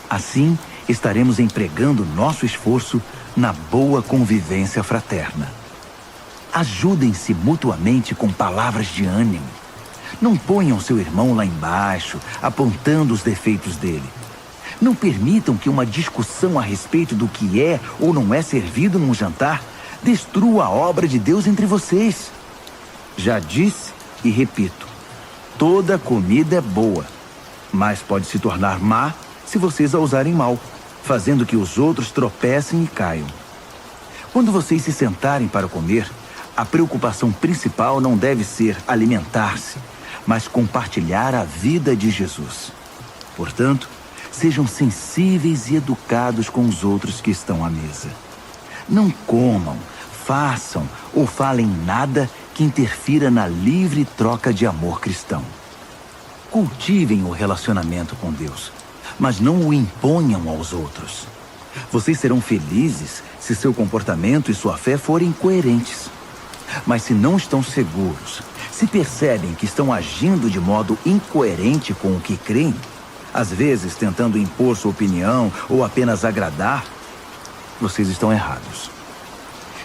Speaker 1: Assim, estaremos empregando nosso esforço na boa convivência fraterna. Ajudem-se mutuamente com palavras de ânimo. Não ponham seu irmão lá embaixo, apontando os defeitos dele. Não permitam que uma discussão a respeito do que é ou não é servido num jantar destrua a obra de Deus entre vocês. Já disse e repito, toda comida é boa, mas pode se tornar má se vocês a usarem mal, fazendo que os outros tropecem e caiam. Quando vocês se sentarem para comer, a preocupação principal não deve ser alimentar-se, mas compartilhar a vida de Jesus. Portanto, sejam sensíveis e educados com os outros que estão à mesa. Não comam, façam ou falem nada que interfira na livre troca de amor cristão. Cultivem o relacionamento com Deus, mas não o imponham aos outros. Vocês serão felizes se seu comportamento e sua fé forem coerentes. Mas se não estão seguros, se percebem que estão agindo de modo incoerente com o que creem, às vezes tentando impor sua opinião ou apenas agradar, vocês estão errados.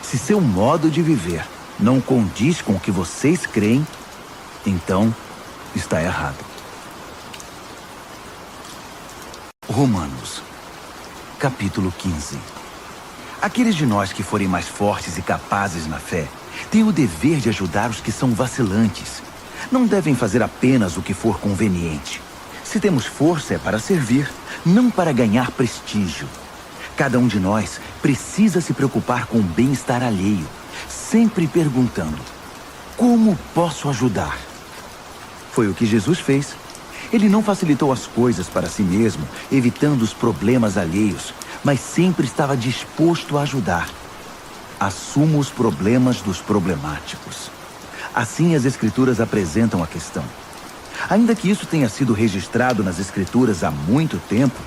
Speaker 1: Se seu modo de viver não condiz com o que vocês creem, então está errado. Romanos, capítulo 15. Aqueles de nós que forem mais fortes e capazes na fé têm o dever de ajudar os que são vacilantes. Não devem fazer apenas o que for conveniente. Se temos força é para servir, não para ganhar prestígio. Cada um de nós precisa se preocupar com o bem-estar alheio, sempre perguntando: como posso ajudar? Foi o que Jesus fez. Ele não facilitou as coisas para si mesmo, evitando os problemas alheios, mas sempre estava disposto a ajudar. Assuma os problemas dos problemáticos. Assim as Escrituras apresentam a questão. Ainda que isso tenha sido registrado nas Escrituras há muito tempo,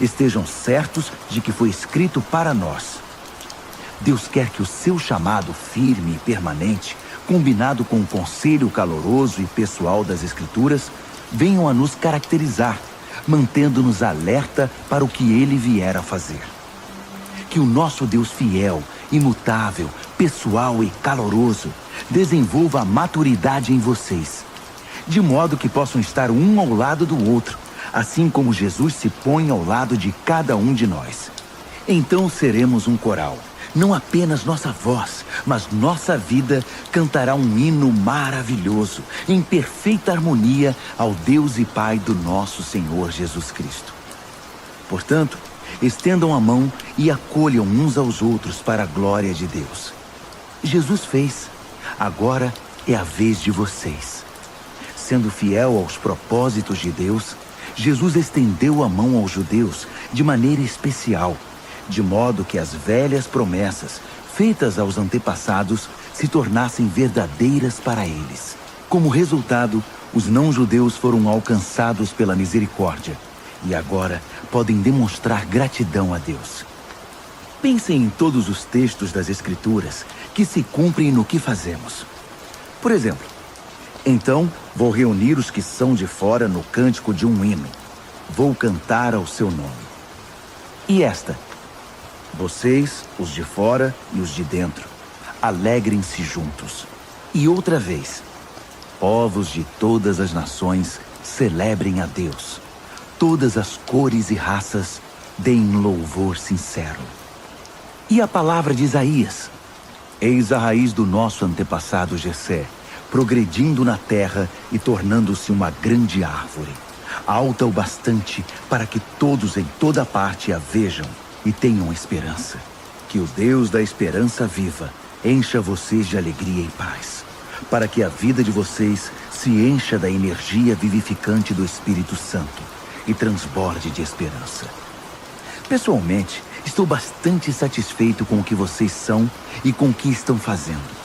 Speaker 1: estejam certos de que foi escrito para nós. Deus quer que o seu chamado firme e permanente, combinado com o conselho caloroso e pessoal das Escrituras, venham a nos caracterizar, mantendo-nos alerta para o que Ele vier a fazer. Que o nosso Deus fiel, imutável, pessoal e caloroso desenvolva a maturidade em vocês, de modo que possam estar um ao lado do outro, assim como Jesus se põe ao lado de cada um de nós. Então seremos um coral. Não apenas nossa voz, mas nossa vida cantará um hino maravilhoso, em perfeita harmonia ao Deus e Pai do nosso Senhor Jesus Cristo. Portanto, estendam a mão e acolham uns aos outros para a glória de Deus. Jesus fez. Agora é a vez de vocês. Sendo fiel aos propósitos de Deus, Jesus estendeu a mão aos judeus de maneira especial, de modo que as velhas promessas feitas aos antepassados se tornassem verdadeiras para eles. Como resultado, os não-judeus foram alcançados pela misericórdia e agora podem demonstrar gratidão a Deus. Pensem em todos os textos das Escrituras que se cumprem no que fazemos. Por exemplo, então vou reunir os que são de fora no cântico de um hino. Vou cantar ao seu nome. E esta: vocês, os de fora e os de dentro, alegrem-se juntos. E outra vez: povos de todas as nações, celebrem a Deus. Todas as cores e raças, deem louvor sincero. E a palavra de Isaías: eis a raiz do nosso antepassado Jessé, progredindo na terra e tornando-se uma grande árvore. alta o bastante para que todos em toda parte a vejam e tenham esperança. Que o Deus da esperança viva encha vocês de alegria e paz, para que a vida de vocês se encha da energia vivificante do Espírito Santo e transborde de esperança. Pessoalmente, estou bastante satisfeito com o que vocês são e com o que estão fazendo.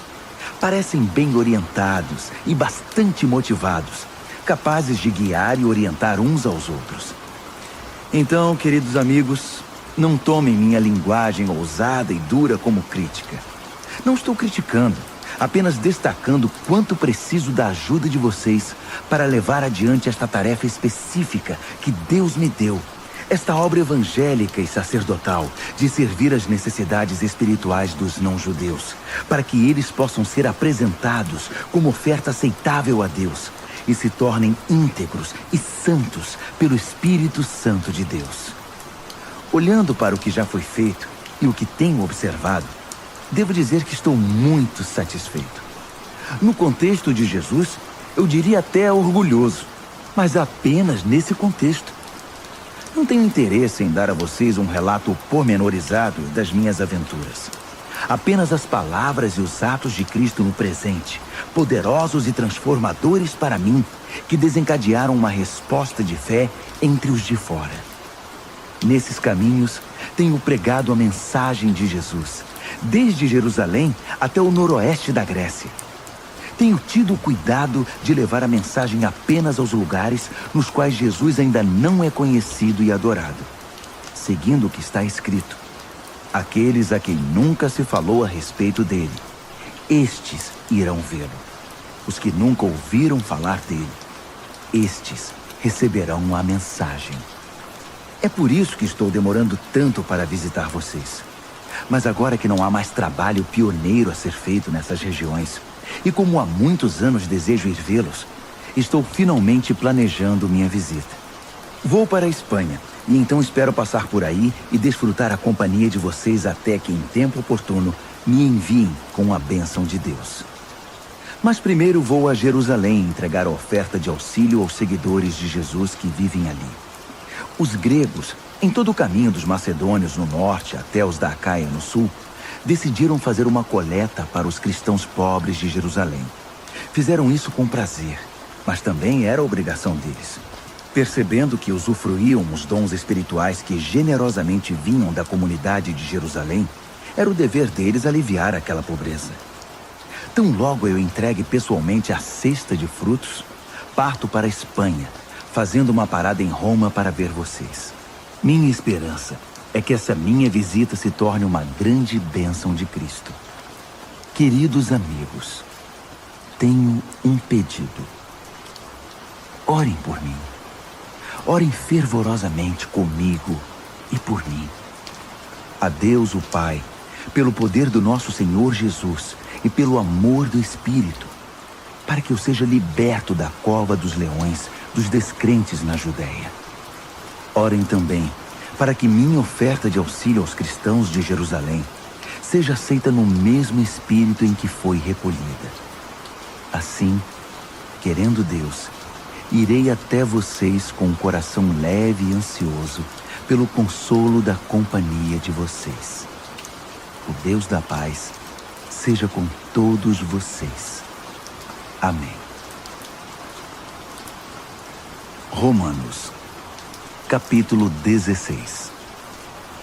Speaker 1: Parecem bem orientados e bastante motivados, capazes de guiar e orientar uns aos outros. Então, queridos amigos, não tomem minha linguagem ousada e dura como crítica. Não estou criticando, apenas destacando quanto preciso da ajuda de vocês para levar adiante esta tarefa específica que Deus me deu. Esta obra evangélica e sacerdotal de servir às necessidades espirituais dos não-judeus, para que eles possam ser apresentados como oferta aceitável a Deus e se tornem íntegros e santos pelo Espírito Santo de Deus. Olhando para o que já foi feito e o que tenho observado, devo dizer que estou muito satisfeito. No contexto de Jesus, eu diria até orgulhoso, mas apenas nesse contexto. Não tenho interesse em dar a vocês um relato pormenorizado das minhas aventuras. Apenas as palavras e os atos de Cristo no presente, poderosos e transformadores para mim, que desencadearam uma resposta de fé entre os de fora. Nesses caminhos, tenho pregado a mensagem de Jesus, desde Jerusalém até o noroeste da Grécia. Tenho tido o cuidado de levar a mensagem apenas aos lugares nos quais Jesus ainda não é conhecido e adorado, seguindo o que está escrito. Aqueles a quem nunca se falou a respeito dele, estes irão vê-lo. Os que nunca ouviram falar dele, estes receberão a mensagem. É por isso que estou demorando tanto para visitar vocês. Mas agora que não há mais trabalho pioneiro a ser feito nessas regiões, e como há muitos anos desejo ir vê-los, estou finalmente planejando minha visita. Vou para a Espanha, e então espero passar por aí e desfrutar a companhia de vocês até que, em tempo oportuno, me enviem com a bênção de Deus. Mas primeiro vou a Jerusalém entregar a oferta de auxílio aos seguidores de Jesus que vivem ali. Os gregos, em todo o caminho dos macedônios no norte até os da Acaia no sul, decidiram fazer uma coleta para os cristãos pobres de Jerusalém. Fizeram isso com prazer, mas também era obrigação deles. Percebendo que usufruíam os dons espirituais que generosamente vinham da comunidade de Jerusalém, era o dever deles aliviar aquela pobreza. Tão logo eu entregue pessoalmente a cesta de frutos, parto para a Espanha, fazendo uma parada em Roma para ver vocês. Minha esperança é que essa minha visita se torne uma grande bênção de Cristo. Queridos amigos, tenho um pedido. Orem por mim. Orem fervorosamente comigo e por mim. A Deus o Pai, pelo poder do nosso Senhor Jesus e pelo amor do Espírito, para que eu seja liberto da cova dos leões dos descrentes na Judéia. Orem também para que minha oferta de auxílio aos cristãos de Jerusalém seja aceita no mesmo espírito em que foi recolhida. Assim, querendo Deus, irei até vocês com um coração leve e ansioso pelo consolo da companhia de vocês. O Deus da paz seja com todos vocês. Amém. Romanos, capítulo 16.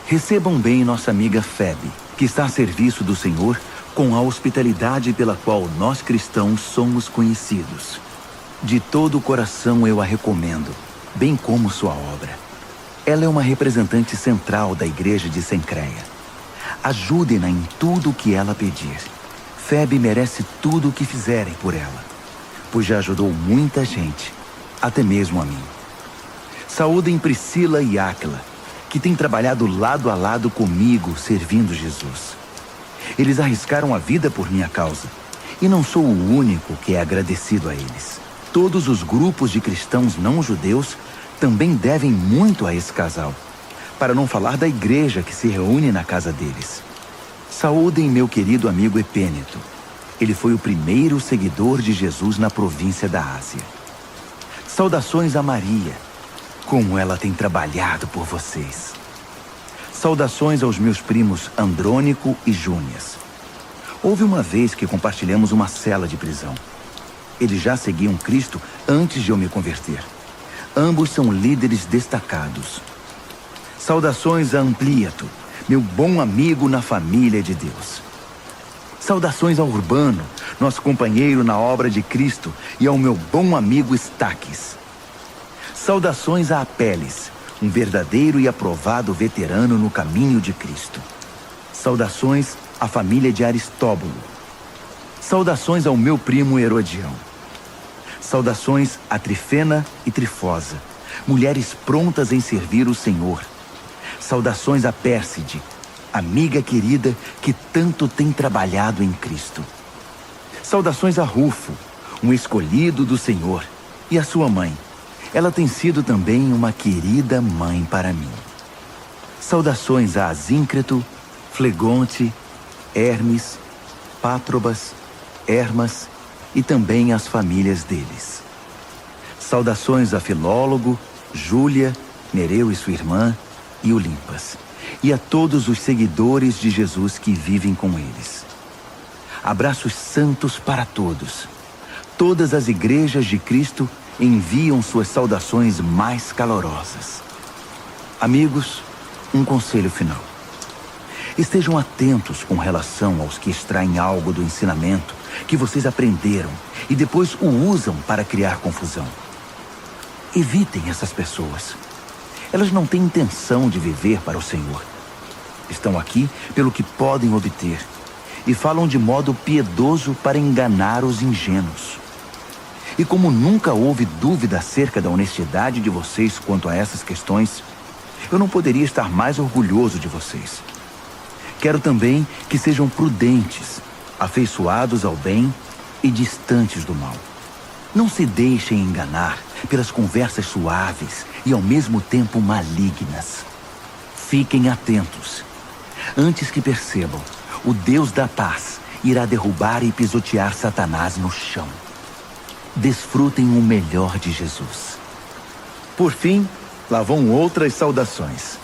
Speaker 1: Recebam bem nossa amiga Febe, que está a serviço do Senhor, com a hospitalidade pela qual nós cristãos somos conhecidos. De todo o coração eu a recomendo, bem como sua obra. Ela é uma representante central da igreja de Cencreia. Ajudem-na em tudo o que ela pedir. Febe merece tudo o que fizerem por ela, pois já ajudou muita gente, até mesmo a mim. Saúdem Priscila e Áquila, que têm trabalhado lado a lado comigo, servindo Jesus. Eles arriscaram a vida por minha causa, e não sou o único que é agradecido a eles. Todos os grupos de cristãos não-judeus também devem muito a esse casal, para não falar da igreja que se reúne na casa deles. Saúdem meu querido amigo Epêneto. Ele foi o primeiro seguidor de Jesus na província da Ásia. Saudações a Maria, Como ela tem trabalhado por vocês. Saudações aos meus primos Andrônico e Júnias. Houve uma vez que compartilhamos uma cela de prisão. Eles já seguiam Cristo antes de eu me converter. Ambos são líderes destacados. Saudações a Ampliato, meu bom amigo na família de Deus. Saudações ao Urbano, nosso companheiro na obra de Cristo, e ao meu bom amigo Estaques. Saudações a Apeles, um verdadeiro e aprovado veterano no caminho de Cristo. Saudações à família de Aristóbulo. Saudações ao meu primo Herodião. Saudações a Trifena e Trifosa, mulheres prontas em servir o Senhor. Saudações a Pérside, amiga querida que tanto tem trabalhado em Cristo. Saudações a Rufo, um escolhido do Senhor, e a sua mãe. Ela tem sido também uma querida mãe para mim. Saudações a Asíncreto, Flegonte, Hermes, Pátrobas, Hermas e também às famílias deles. Saudações a Filólogo, Júlia, Nereu e sua irmã, e Olimpas, e a todos os seguidores de Jesus que vivem com eles. Abraços santos para todos. Todas as igrejas de Cristo enviam suas saudações mais calorosas. Amigos, um conselho final. Estejam atentos com relação aos que extraem algo do ensinamento que vocês aprenderam e depois o usam para criar confusão. Evitem essas pessoas. Elas não têm intenção de viver para o Senhor. Estão aqui pelo que podem obter e falam de modo piedoso para enganar os ingênuos. E como nunca houve dúvida acerca da honestidade de vocês quanto a essas questões, eu não poderia estar mais orgulhoso de vocês. Quero também que sejam prudentes, afeiçoados ao bem e distantes do mal. Não se deixem enganar pelas conversas suaves e ao mesmo tempo malignas. Fiquem atentos. Antes que percebam, o Deus da paz irá derrubar e pisotear Satanás no chão. Desfrutem o melhor de Jesus. Por fim, lá vão outras saudações.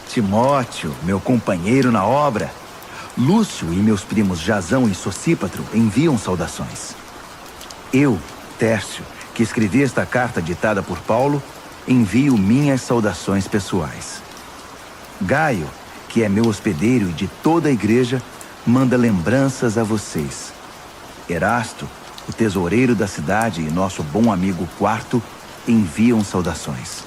Speaker 1: Timóteo, meu companheiro na obra, Lúcio e meus primos Jasão e Sosípatro enviam saudações. Eu, Tércio, que escrevi esta carta ditada por Paulo, envio minhas saudações pessoais. Gaio, que é meu hospedeiro e de toda a igreja, manda lembranças a vocês. Erasto, o tesoureiro da cidade e nosso bom amigo Quarto, enviam saudações.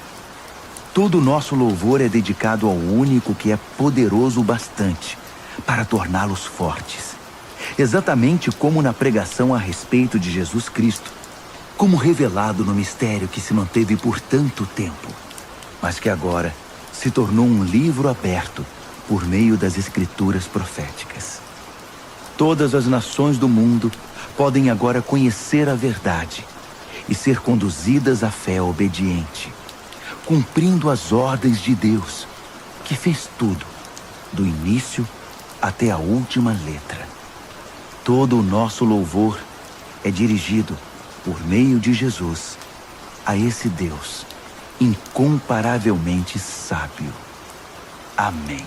Speaker 1: Todo o nosso louvor é dedicado ao único que é poderoso o bastante para torná-los fortes. Exatamente como na pregação a respeito de Jesus Cristo, como revelado no mistério que se manteve por tanto tempo, mas que agora se tornou um livro aberto por meio das escrituras proféticas. Todas as nações do mundo podem agora conhecer a verdade e ser conduzidas à fé obediente, cumprindo as ordens de Deus, que fez tudo, do início até a última letra. Todo o nosso louvor é dirigido, por meio de Jesus, a esse Deus incomparavelmente sábio. Amém.